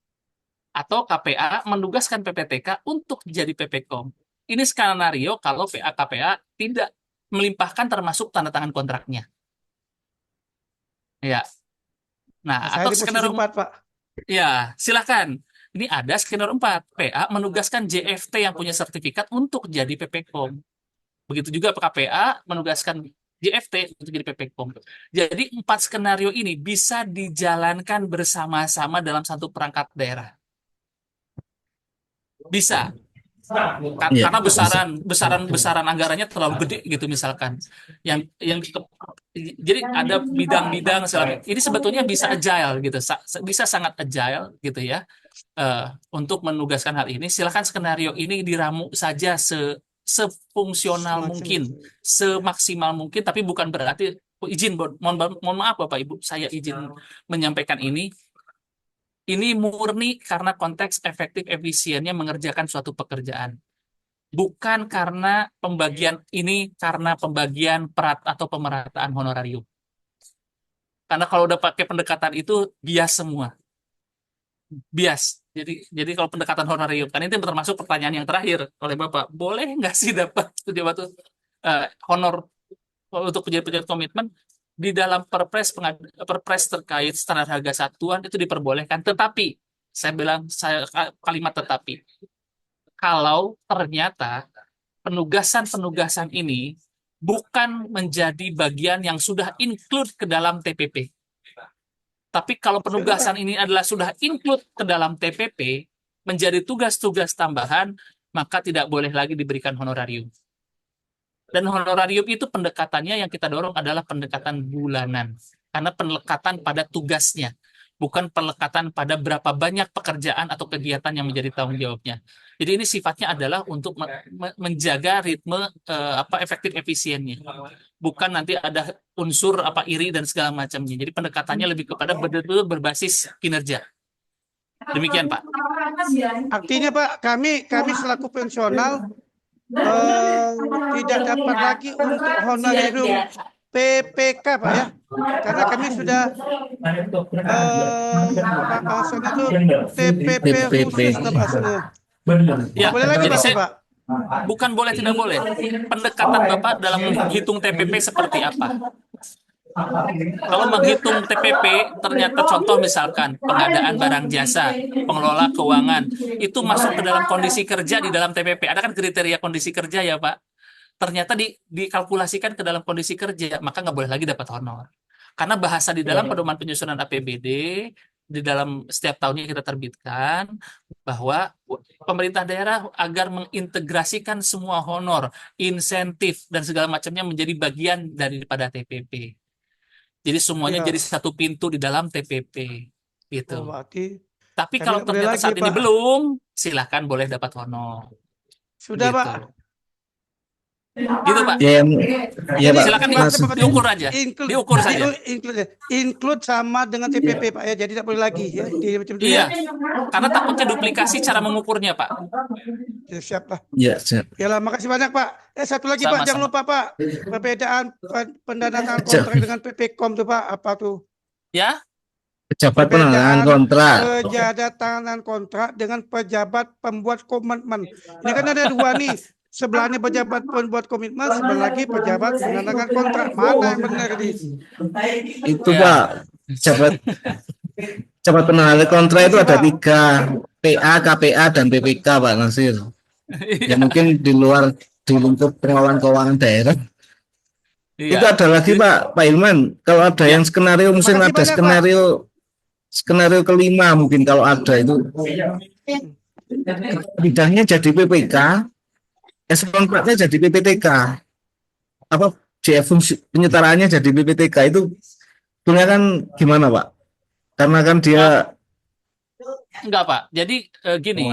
S2: atau KPA menugaskan PPTK untuk jadi PPKOM. Ini skenario kalau PA KPA tidak melimpahkan termasuk tanda tangan kontraknya. Ya. Nah,
S3: Saya
S2: atau
S3: di posisi
S2: skenario
S3: 4, Pak.
S2: ya, silakan. Ini ada skenario 4, PA menugaskan JFT yang punya sertifikat untuk jadi PPKOM. Begitu juga KPA menugaskan JFT untuk jadi PPKOM. Jadi 4 skenario ini bisa dijalankan bersama-sama dalam satu perangkat daerah. Bisa.
S1: Iya,
S2: Karena
S1: bisa.
S2: besaran anggarannya terlalu gede gitu misalkan. Jadi ada bidang-bidang ini sebetulnya bisa agile gitu, bisa sangat agile gitu ya. Untuk menugaskan hal ini, silakan skenario ini diramu saja sefungsional mungkin, semaksimal mungkin, tapi bukan berarti mohon maaf Bapak Ibu, saya izin menyampaikan ini. Ini murni karena konteks efektif efisiennya mengerjakan suatu pekerjaan. Bukan karena karena pembagian perat atau pemerataan honorarium. Karena kalau udah pakai pendekatan itu bias semua. Bias. Jadi kalau pendekatan honorarium, kan itu termasuk pertanyaan yang terakhir oleh Bapak. Boleh nggak sih dapat honor untuk pejabat komitmen di dalam perpres terkait standar harga satuan itu diperbolehkan. Tetapi, kalimat tetapi, kalau ternyata penugasan-penugasan ini bukan menjadi bagian yang sudah include ke dalam TPP. Tapi kalau penugasan ini adalah sudah include ke dalam TPP, menjadi tugas-tugas tambahan, maka tidak boleh lagi diberikan honorarium. Dan honorarium itu pendekatannya yang kita dorong adalah pendekatan bulanan. Karena pendekatan pada tugasnya, bukan pendekatan pada berapa banyak pekerjaan atau kegiatan yang menjadi tanggung jawabnya. Jadi ini sifatnya adalah untuk menjaga ritme efektif efisiennya. Bukan nanti ada unsur iri dan segala macamnya. Jadi pendekatannya lebih kepada betul-betul berbasis kinerja. Demikian, Pak.
S3: Artinya, Pak, kami selaku pensional tidak dapat lagi untuk honorarium PPK, Pak ya, karena kami sudah bahasanya itu TPP khusus bahasanya.
S2: Ya,
S3: Boleh lagi Pak?
S2: Bukan boleh tidak boleh. Pendekatan Bapak dalam menghitung TPP seperti apa? Kalau menghitung TPP, ternyata contoh misalkan pengadaan barang jasa, pengelola keuangan, itu masuk ke dalam kondisi kerja di dalam TPP. Ada kan kriteria kondisi kerja ya Pak? Ternyata dikalkulasikan ke dalam kondisi kerja, maka nggak boleh lagi dapat honor. Karena bahasa di dalam pedoman penyusunan APBD, di dalam setiap tahunnya kita terbitkan, bahwa pemerintah daerah agar mengintegrasikan semua honor, insentif, dan segala macamnya menjadi bagian daripada TPP. Jadi semuanya jadi satu pintu di dalam TPP gitu. Tapi kalau ternyata saat ini belum, silahkan boleh dapat honor.
S3: Sudah
S2: gitu.
S3: Pak.
S2: Gitu Pak.
S1: Iya Pak.
S2: Silakan diukur aja. Diukur saja.
S3: Include sama dengan TPP Pak ya. Jadi tidak boleh lagi ya.
S2: Iya. Karena takutnya duplikasi cara mengukurnya Pak.
S3: Ya, siap Pak.
S1: Ya, siap.
S3: Ya lah, makasih banyak Pak. Satu lagi Pak, jangan lupa Pak. Perbedaan pendanaan kontrak dengan PPKOM tuh Pak. Apa tuh?
S2: Ya.
S1: Pejabat penandatangan kontrak.
S3: Pejabat tangan kontrak dengan pejabat pembuat komitmen. Ini kan ada dua nih. Sebelahnya pejabat pembuat komitmen, sebelah lagi pejabat penandatangan kontrak. Mana yang benar nih?
S1: Itu Pak, pejabat penandatangan kontrak itu ada 3, PA, KPA, dan PPK Pak Nasir. Ya mungkin di lingkup pengelolaan keuangan daerah. Itu ada lagi Pak Ilman. Kalau ada yang skenario, mungkin ada skenario kelima mungkin kalau ada itu. Bidangnya jadi PPK, eselon 4-nya jadi PPTK. JF fungsi penyetaraannya jadi PPTK itu Sebetulnya kan gimana Pak? Karena kan dia
S2: Eh, enggak Pak. Jadi gini,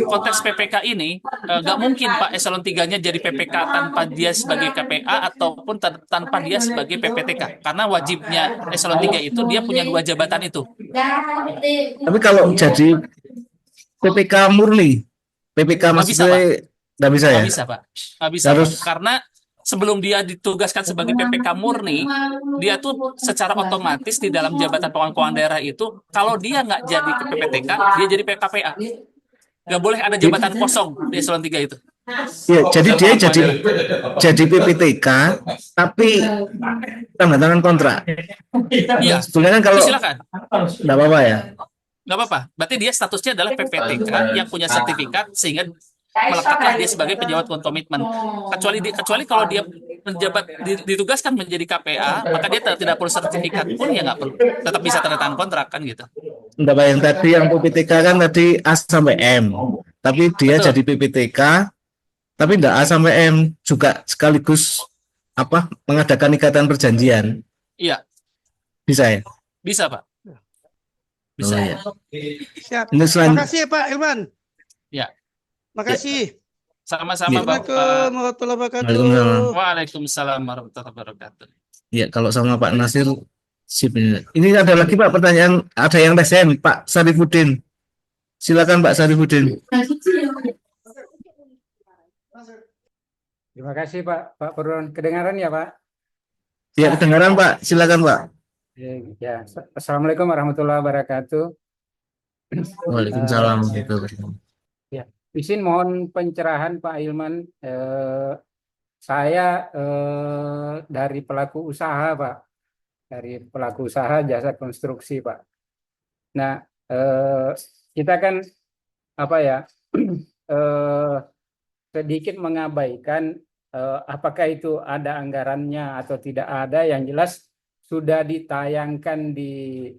S2: konteks PPK ini nggak mungkin Pak eselon 3-nya jadi PPK tanpa dia sebagai KPA ataupun tanpa dia sebagai PPTK. Karena wajibnya eselon 3 itu dia punya dua jabatan itu.
S1: tapi kalau jadi PPK murni, PPK
S2: Nggak bisa
S1: maksudnya
S2: Pak.
S1: nggak bisa
S2: Nggak
S1: ya?
S2: bisa Pak. Nggak bisa Pak.
S1: Harus
S2: Karena sebelum dia ditugaskan sebagai PPK murni, dia tuh secara otomatis di dalam jabatan pemangku keuangan daerah itu, kalau dia nggak jadi ke PPTK, dia jadi PKPA. Nggak boleh ada jabatan kosong di eselon 3 itu.
S1: ya, jadi dia
S2: Pemangku keuangan daerah.
S1: jadi PPTK tapi tanda tangan kontrak.
S2: Iya,
S1: Sebetulnya kan
S2: itu
S1: kalau
S2: silakan.
S1: nggak apa-apa ya.
S2: Nggak apa-apa. Berarti dia statusnya adalah PPTK yang punya sertifikat sehingga melekatlah dia sebagai pejabat komitmen. Kecuali kalau dia menjabat ditugaskan menjadi KPA, maka dia tidak perlu sertifikat pun ya nggak perlu. Tetap bisa tanda tangan kontrak kan gitu.
S1: Nggak apa yang tadi yang PPTK kan tadi A sampai M, tapi dia
S2: Betul.
S1: jadi PPTK tapi nggak A sampai M juga sekaligus apa mengadakan ikatan perjanjian
S2: Iya,
S1: bisa ya?
S2: bisa Pak.
S1: Oh
S2: Bisa.
S1: ya.
S3: Siap.
S1: Ini selain
S3: Makasih ya Pak Ilman.
S2: Ya,
S3: Makasih.
S2: sama-sama
S1: ya,
S2: Bapak.
S3: Assalamualaikum warahmatullahi wabarakatuh.
S1: Waalaikumsalam.
S2: Waalaikumsalam warahmatullahi wabarakatuh.
S1: Ya kalau sama Pak Nasir sip ini. Ini ada lagi Pak pertanyaan, ada yang resen Pak Sarifudin. Silakan Pak Sarifudin.
S4: Terima kasih Pak Purwon. Kedengaran ya Pak?
S1: Ya kedengaran Pak, silakan Pak.
S4: Ya, Assalamualaikum warahmatullahi wabarakatuh.
S1: Waalaikumsalam.
S4: Ya, izin mohon pencerahan Pak Ilman. Saya dari pelaku usaha Pak, dari pelaku usaha jasa konstruksi Pak. Nah, kita kan apa ya sedikit mengabaikan apakah itu ada anggarannya atau tidak ada. Yang jelas sudah ditayangkan di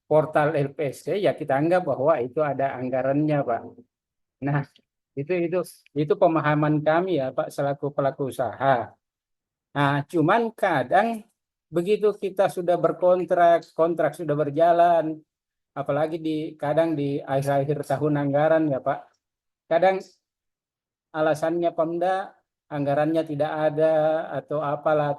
S4: portal LPSC, ya kita anggap bahwa itu ada anggarannya Pak. Nah, itu pemahaman kami ya Pak selaku pelaku usaha. Nah, cuman kadang begitu kita sudah berkontrak, kontrak sudah berjalan, apalagi kadang di akhir-akhir tahun anggaran ya Pak, kadang alasannya Pemda anggarannya tidak ada atau apalah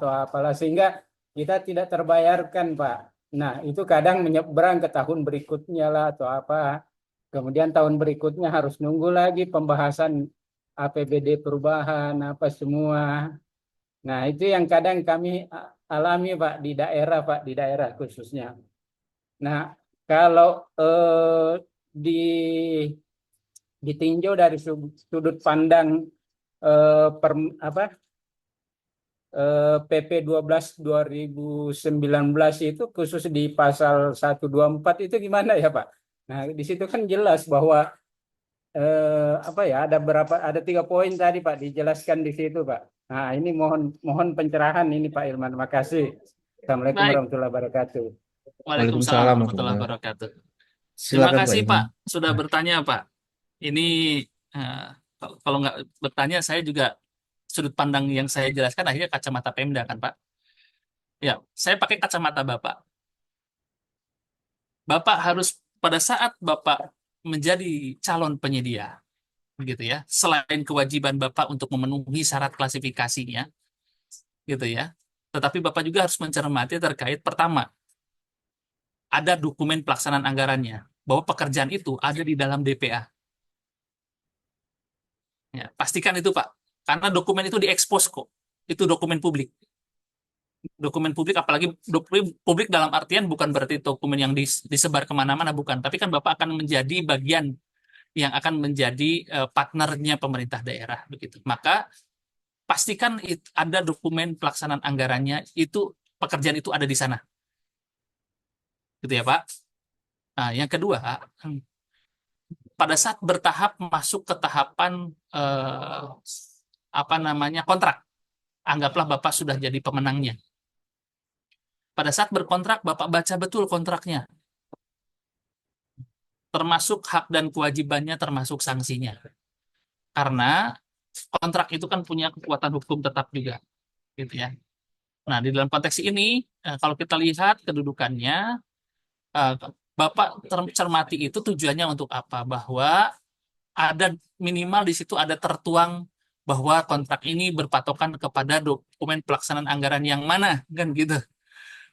S4: sehingga kita tidak terbayarkan Pak. Nah, itu kadang menyeberang ke tahun berikutnya lah atau apa. Kemudian tahun berikutnya harus nunggu lagi pembahasan APBD perubahan apa semua. Nah, itu yang kadang kami alami Pak di daerah khususnya. Nah, kalau ditinjau dari sudut pandang PP 12 2019 itu khusus di pasal 124 itu gimana ya Pak? Nah, di situ kan jelas bahwa ada 3 poin tadi Pak dijelaskan di situ Pak. Nah, ini mohon pencerahan ini Pak Ilman. Makasih. Assalamualaikum
S2: Baik.
S4: warahmatullahi wabarakatuh.
S2: Waalaikumsalam warahmatullahi wabarakatuh. Terima
S1: Silakan
S2: kasih
S1: Pak.
S2: Pak sudah bertanya Pak. Ini kalau nggak bertanya saya juga sudut pandang yang saya jelaskan akhirnya kacamata Pemda kan Pak. Ya, saya pakai kacamata Bapak. Bapak harus pada saat Bapak menjadi calon penyedia, begitu ya. Selain kewajiban Bapak untuk memenuhi syarat klasifikasinya, gitu ya. Tetapi Bapak juga harus mencermati terkait pertama, ada dokumen pelaksanaan anggarannya, bahwa pekerjaan itu ada di dalam DPA. Ya, pastikan itu Pak, karena dokumen itu diekspos kok. Itu dokumen publik. Dokumen publik, apalagi dokumen publik dalam artian bukan berarti dokumen yang disebar kemana-mana, bukan. Tapi kan Bapak akan menjadi bagian yang akan menjadi partnernya pemerintah daerah, begitu. Maka pastikan ada dokumen pelaksanaan anggarannya, itu pekerjaan itu ada di sana. Gitu ya Pak. Nah, yang kedua, pada saat bertahap masuk ke tahapan kontrak, anggaplah Bapak sudah jadi pemenangnya. Pada saat berkontrak, Bapak baca betul kontraknya. Termasuk hak dan kewajibannya, termasuk sanksinya. Karena kontrak itu kan punya kekuatan hukum tetap juga. Gitu ya. Nah, di dalam konteks ini, kalau kita lihat kedudukannya, Bapak cermati itu tujuannya untuk apa? Bahwa ada minimal di situ ada tertuang bahwa kontrak ini berpatokan kepada dokumen pelaksanaan anggaran yang mana, kan gitu.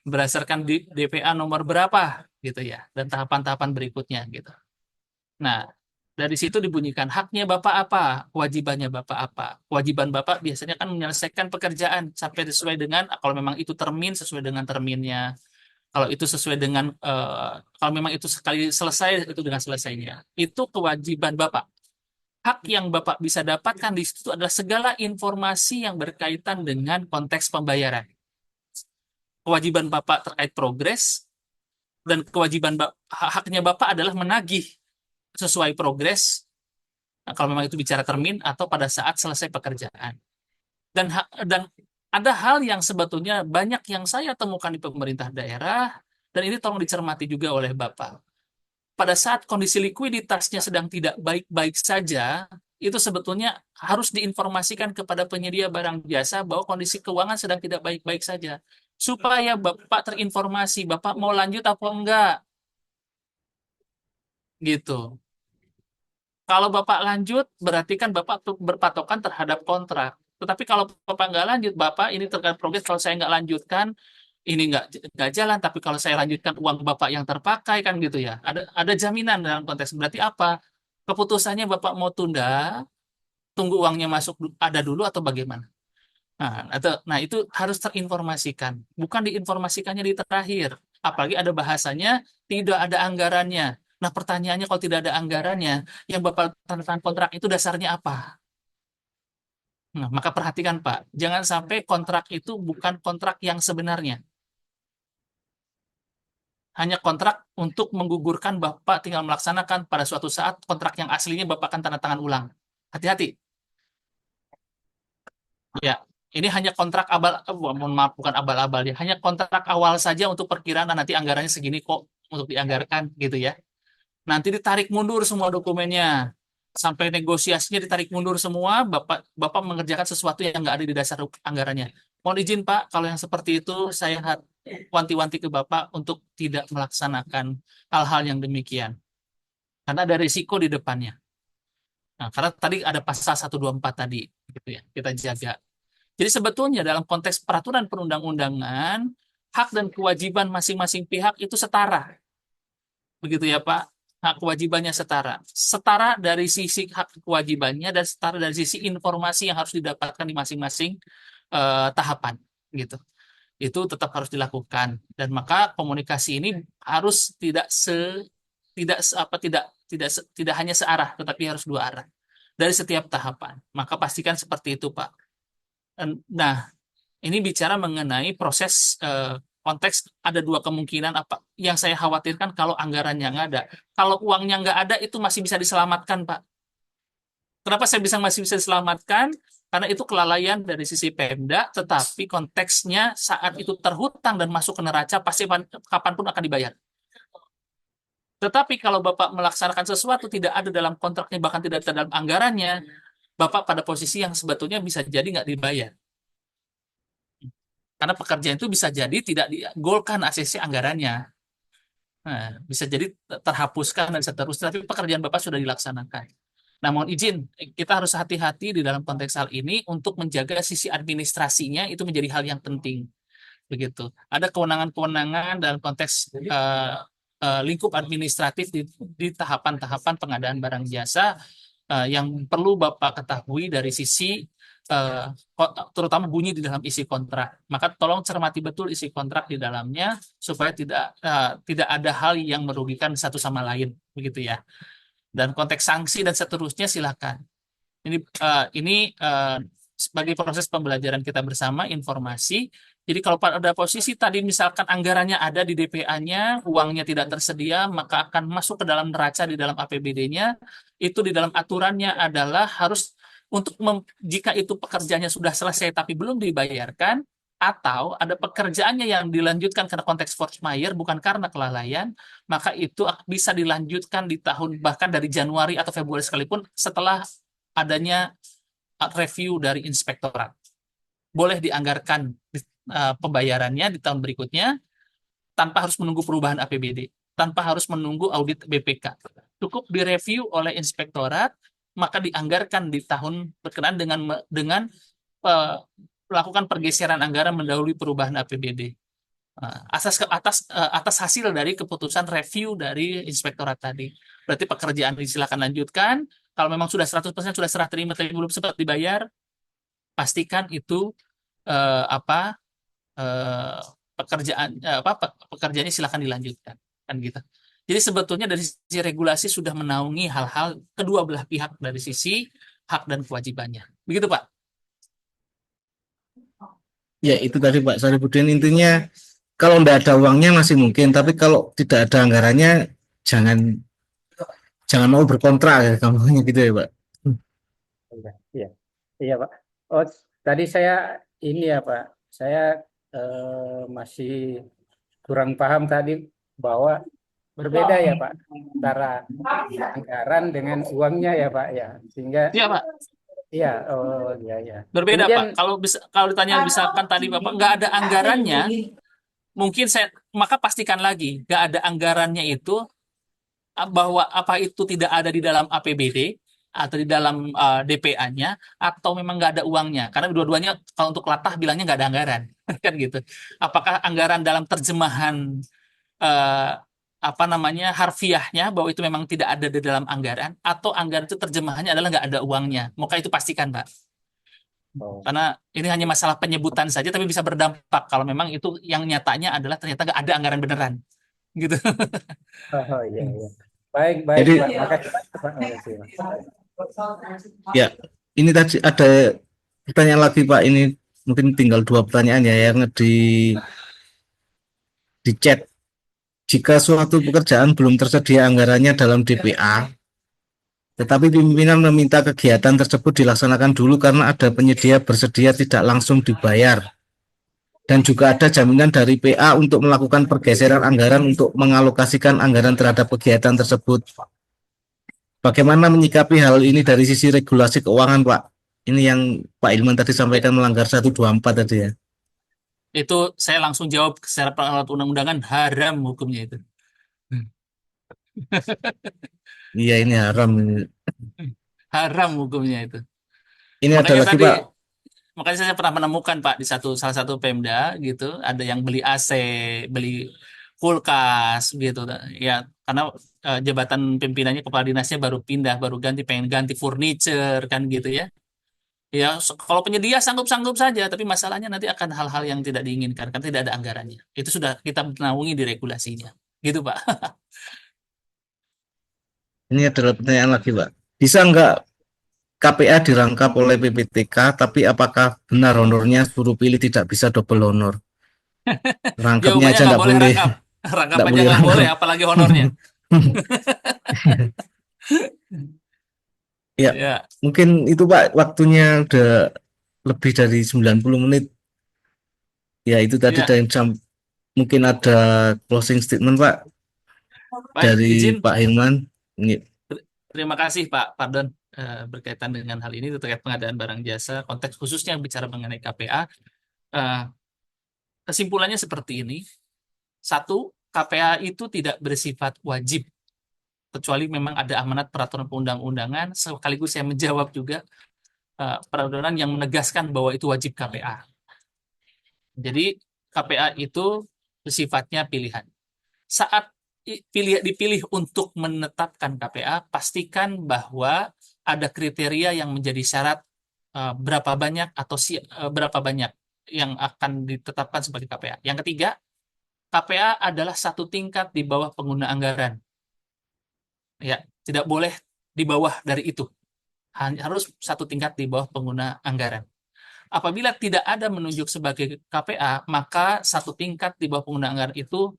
S2: Berdasarkan di DPA nomor berapa, gitu ya, dan tahapan-tahapan berikutnya, gitu. Nah, dari situ dibunyikan haknya Bapak apa, kewajibannya Bapak apa. Kewajiban Bapak biasanya kan menyelesaikan pekerjaan sampai sesuai dengan, kalau memang itu termin, sesuai dengan terminnya. Kalau itu sesuai dengan, kalau memang itu sekali selesai, itu dengan selesainya. Itu kewajiban Bapak. Hak yang Bapak bisa dapatkan di situ adalah segala informasi yang berkaitan dengan konteks pembayaran. Kewajiban Bapak terkait progres, dan kewajiban haknya Bapak adalah menagih sesuai progres, kalau memang itu bicara termin atau pada saat selesai pekerjaan. Dan ada hal yang sebetulnya banyak yang saya temukan di pemerintah daerah, dan ini tolong dicermati juga oleh Bapak. Pada saat kondisi likuiditasnya sedang tidak baik-baik saja, itu sebetulnya harus diinformasikan kepada penyedia barang jasa bahwa kondisi keuangan sedang tidak baik-baik saja. Supaya Bapak terinformasi, Bapak mau lanjut apa enggak, gitu. Kalau Bapak lanjut, berarti kan Bapak berpatokan terhadap kontrak. Tetapi kalau Bapak nggak lanjut, Bapak ini terkait progres, kalau saya nggak lanjutkan, ini nggak jalan, tapi kalau saya lanjutkan uang Bapak yang terpakai, kan gitu ya. Ada jaminan dalam konteks. Berarti apa? Keputusannya Bapak mau tunda, tunggu uangnya masuk ada dulu atau bagaimana? Nah, itu harus terinformasikan. Bukan diinformasikannya di terakhir. Apalagi ada bahasanya, tidak ada anggarannya. Nah, pertanyaannya kalau tidak ada anggarannya, yang Bapak tanda tangan kontrak itu dasarnya apa? Nah, maka perhatikan Pak, jangan sampai kontrak itu bukan kontrak yang sebenarnya. Hanya kontrak untuk menggugurkan Bapak tinggal melaksanakan pada suatu saat kontrak yang aslinya Bapak akan tanda tangan ulang. Hati-hati. Ya, ini hanya kontrak abal, mohon maaf, bukan abal-abal ya, hanya kontrak awal saja untuk perkiraan nanti anggarannya segini kok untuk dianggarkan gitu ya. Nanti ditarik mundur semua dokumennya, sampai negosiasinya ditarik mundur semua, Bapak mengerjakan sesuatu yang nggak ada di dasar anggarannya. Mohon izin Pak, kalau yang seperti itu saya wanti-wanti ke Bapak untuk tidak melaksanakan hal-hal yang demikian, karena ada risiko di depannya. Nah, karena tadi ada pasal 124 tadi, gitu ya, kita jaga. Jadi sebetulnya dalam konteks peraturan perundang-undangan, hak dan kewajiban masing-masing pihak itu setara. Begitu ya Pak? Hak kewajibannya setara. Setara dari sisi hak kewajibannya dan setara dari sisi informasi yang harus didapatkan di masing-masing tahapan, gitu. Itu tetap harus dilakukan, dan maka komunikasi ini harus tidak hanya searah, tetapi harus dua arah dari setiap tahapan. Maka pastikan seperti itu Pak. Nah, ini bicara mengenai proses konteks, ada dua kemungkinan apa yang saya khawatirkan kalau anggarannya nggak ada. Kalau uangnya nggak ada, itu masih bisa diselamatkan, Pak. Kenapa saya masih bisa diselamatkan? Karena itu kelalaian dari sisi Pemda, tetapi konteksnya saat itu terhutang dan masuk ke neraca, pasti kapanpun akan dibayar. Tetapi kalau Bapak melaksanakan sesuatu tidak ada dalam kontraknya, bahkan tidak ada dalam anggarannya, Bapak pada posisi yang sebetulnya bisa jadi nggak dibayar. Karena pekerjaan itu bisa jadi tidak digolkan ACC anggarannya. Nah, bisa jadi terhapuskan dan seterusnya, tapi pekerjaan Bapak sudah dilaksanakan. Nah, mohon izin, kita harus hati-hati di dalam konteks hal ini untuk menjaga sisi administrasinya, itu menjadi hal yang penting. Begitu. Ada kewenangan-kewenangan dalam konteks lingkup administratif di tahapan-tahapan pengadaan barang jasa yang perlu Bapak ketahui dari sisi terutama bunyi di dalam isi kontrak. Maka tolong cermati betul isi kontrak di dalamnya supaya tidak ada hal yang merugikan satu sama lain, begitu ya. Dan konteks sanksi dan seterusnya silakan. Ini sebagai proses pembelajaran kita bersama, informasi. Jadi kalau pada posisi tadi misalkan anggarannya ada di DPA-nya, uangnya tidak tersedia, maka akan masuk ke dalam neraca di dalam APBD-nya. Itu di dalam aturannya adalah harus untuk jika itu pekerjaannya sudah selesai tapi belum dibayarkan, atau ada pekerjaannya yang dilanjutkan karena konteks force majeure bukan karena kelalaian, maka itu bisa dilanjutkan di tahun bahkan dari Januari atau Februari sekalipun setelah adanya review dari inspektorat. Boleh dianggarkan pembayarannya di tahun berikutnya tanpa harus menunggu perubahan APBD, tanpa harus menunggu audit BPK. Cukup direview oleh inspektorat, maka dianggarkan di tahun berkenaan dengan melakukan pergeseran anggaran mendahului perubahan APBD. Atas hasil dari keputusan review dari inspektorat tadi. Berarti pekerjaan silakan lanjutkan. Kalau memang sudah 100% sudah serah terima tapi belum sempat dibayar, pastikan itu apa pekerjaannya silakan dilanjutkan, kan gitu. Jadi sebetulnya dari sisi regulasi sudah menaungi hal-hal kedua belah pihak dari sisi hak dan kewajibannya. Begitu, Pak.
S1: Ya itu tadi Pak Sarifudin, intinya kalau tidak ada uangnya masih mungkin, tapi kalau tidak ada anggarannya jangan mau berkontrak ya, kampanye gitu ya Pak.
S4: Iya, iya Pak. Oh, tadi saya ini ya Pak, saya masih kurang paham tadi bahwa berbeda ya Pak antara anggaran dengan uangnya ya Pak ya, sehingga
S2: Iya, Pak.
S4: iya, oh iya ya.
S2: Berbeda,
S4: Kemudian
S2: Pak. Kalau ditanya misalkan tadi Bapak nggak ada anggarannya, mungkin maka pastikan lagi nggak ada anggarannya itu bahwa apa itu tidak ada di dalam APBD atau di dalam DPA-nya atau memang nggak ada uangnya. Karena dua-duanya kalau untuk latah bilangnya nggak ada anggaran, kan gitu. Apakah anggaran dalam terjemahan eh, apa namanya harfiahnya bahwa itu memang tidak ada di dalam anggaran atau anggaran itu terjemahannya adalah nggak ada uangnya. Maka itu pastikan, Pak.
S4: oh,
S2: Karena ini hanya masalah penyebutan saja, tapi bisa berdampak kalau memang itu yang nyatanya adalah ternyata nggak ada anggaran beneran, gitu.
S4: oh iya iya. Baik baik
S1: Jadi
S4: Pak, makasih Pak. Makasih, Pak.
S1: ya ini tadi ada pertanyaan lagi Pak, ini mungkin tinggal 2 pertanyaan ya yang di chat. Jika suatu pekerjaan belum tersedia anggarannya dalam DPA, tetapi pimpinan meminta kegiatan tersebut dilaksanakan dulu karena ada penyedia bersedia tidak langsung dibayar. Dan juga ada jaminan dari PA untuk melakukan pergeseran anggaran untuk mengalokasikan anggaran terhadap kegiatan tersebut. Bagaimana menyikapi hal ini dari sisi regulasi keuangan, Pak? Ini yang Pak Ilman tadi sampaikan melanggar 124 tadi ya.
S2: Itu saya langsung jawab secara pengalat undang-undangan haram hukumnya itu.
S1: Iya ini haram.
S2: Haram hukumnya itu.
S1: Ini ada
S2: Makanya
S1: lagi
S2: tadi
S1: Pak.
S2: makanya saya pernah menemukan Pak di salah satu Pemda gitu, ada yang beli AC, beli kulkas gitu ya, karena jabatan pimpinannya kepala dinasnya baru pindah, baru pengen ganti furniture kan gitu ya. Ya, kalau penyedia sanggup-sanggup saja, tapi masalahnya nanti akan hal-hal yang tidak diinginkan, kan tidak ada anggarannya. Itu sudah kita naungi di regulasinya. Gitu, Pak.
S1: Ini adalah pertanyaan lagi Pak. Bisa nggak KPA dirangkap oleh PPTK, tapi apakah benar honornya suruh pilih tidak bisa double honor? Rangkapnya
S2: Jawabannya
S1: aja
S2: nggak
S1: nggak
S2: boleh
S1: boleh,
S2: rangkap. Rangkap
S1: nggak
S2: aja
S1: boleh
S2: nggak boleh,
S1: rangkap.
S2: apalagi honornya.
S1: Ya,
S2: Ya,
S1: mungkin itu Pak, waktunya udah lebih dari 90 menit. Ya, itu tadi
S2: ya.
S1: dari mungkin ada closing statement Pak
S2: Baik,
S1: dari
S2: izin.
S1: Pak Hilman. Ini
S2: Terima kasih Pak Pardon berkaitan dengan hal ini terkait pengadaan barang jasa, konteks khususnya bicara mengenai KPA. Eh, Kesimpulannya seperti ini. Satu, KPA itu tidak bersifat wajib, kecuali memang ada amanat peraturan perundang-undangan, sekaligus saya menjawab juga peraturan yang menegaskan bahwa itu wajib KPA. Jadi KPA itu bersifatnya pilihan. Saat dipilih untuk menetapkan KPA, pastikan bahwa ada kriteria yang menjadi syarat berapa banyak atau berapa banyak yang akan ditetapkan sebagai KPA. Yang ketiga, KPA adalah satu tingkat di bawah pengguna anggaran. Ya, tidak boleh di bawah dari itu. Harus satu tingkat di bawah pengguna anggaran. Apabila tidak ada menunjuk sebagai KPA, maka satu tingkat di bawah pengguna anggaran itu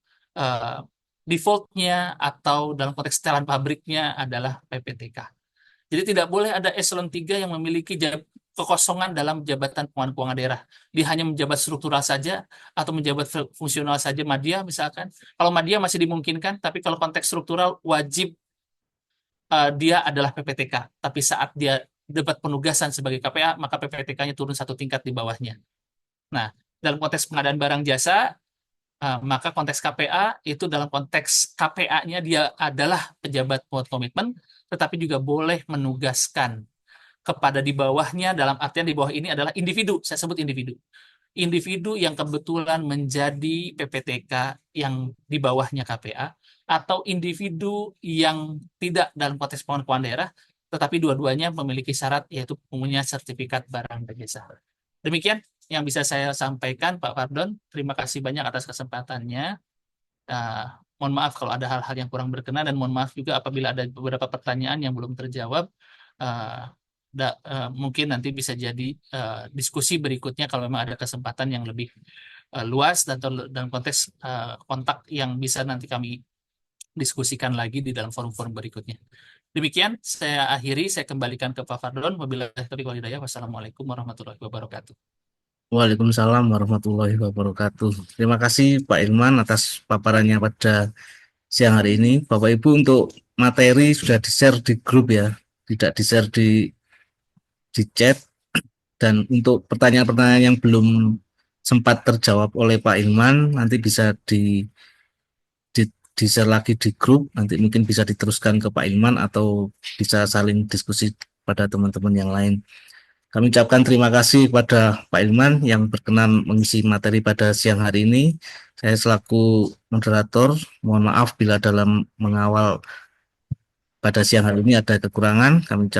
S2: defaultnya atau dalam konteks setelan pabriknya adalah PPTK. Jadi tidak boleh ada eselon 3 yang memiliki kekosongan dalam jabatan pengelolaan keuangan daerah. Dia hanya menjabat struktural saja atau menjabat fungsional saja, madya misalkan. Kalau madya masih dimungkinkan, tapi kalau konteks struktural wajib dia adalah PPTK. Tapi saat dia dapat penugasan sebagai KPA, maka PPTK-nya turun satu tingkat di bawahnya. Nah, dalam konteks pengadaan barang jasa, maka konteks KPA itu dalam konteks KPA-nya dia adalah pejabat muat komitmen, tetapi juga boleh menugaskan kepada di bawahnya, dalam artian di bawah ini adalah individu, saya sebut individu. Individu yang kebetulan menjadi PPTK yang di bawahnya KPA, atau individu yang tidak dalam konteks pengelolaan daerah, tetapi dua-duanya memiliki syarat yaitu punya sertifikat barang dan jasa. Demikian yang bisa saya sampaikan, Pak Fardon. Terima kasih banyak atas kesempatannya. Mohon maaf kalau ada hal-hal yang kurang berkenan, dan mohon maaf juga apabila ada beberapa pertanyaan yang belum terjawab. Mungkin nanti bisa jadi diskusi berikutnya kalau memang ada kesempatan yang lebih luas dan dalam konteks kontak yang bisa nanti kami diskusikan lagi di dalam forum-forum berikutnya. Demikian saya akhiri, saya kembalikan ke Pak Fardon. Wabillahi taufiq wal hidayah. Wassalamualaikum warahmatullahi wabarakatuh.
S1: Waalaikumsalam warahmatullahi wabarakatuh. Terima kasih Pak Ilman atas paparannya pada siang hari ini. Bapak Ibu, untuk materi sudah di-share di grup ya, tidak di-share di chat. Dan untuk pertanyaan-pertanyaan yang belum sempat terjawab oleh Pak Ilman, nanti bisa di-share lagi di grup, nanti mungkin bisa diteruskan ke Pak Ilman atau bisa saling diskusi pada teman-teman yang lain. Kami ucapkan terima kasih kepada Pak Ilman yang berkenan mengisi materi pada siang hari ini. Saya selaku moderator, mohon maaf bila dalam mengawal pada siang hari ini ada kekurangan. Kami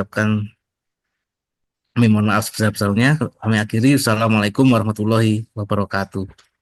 S1: mohon maaf sebesar-besarnya. Kami akhiri. Wassalamualaikum warahmatullahi wabarakatuh.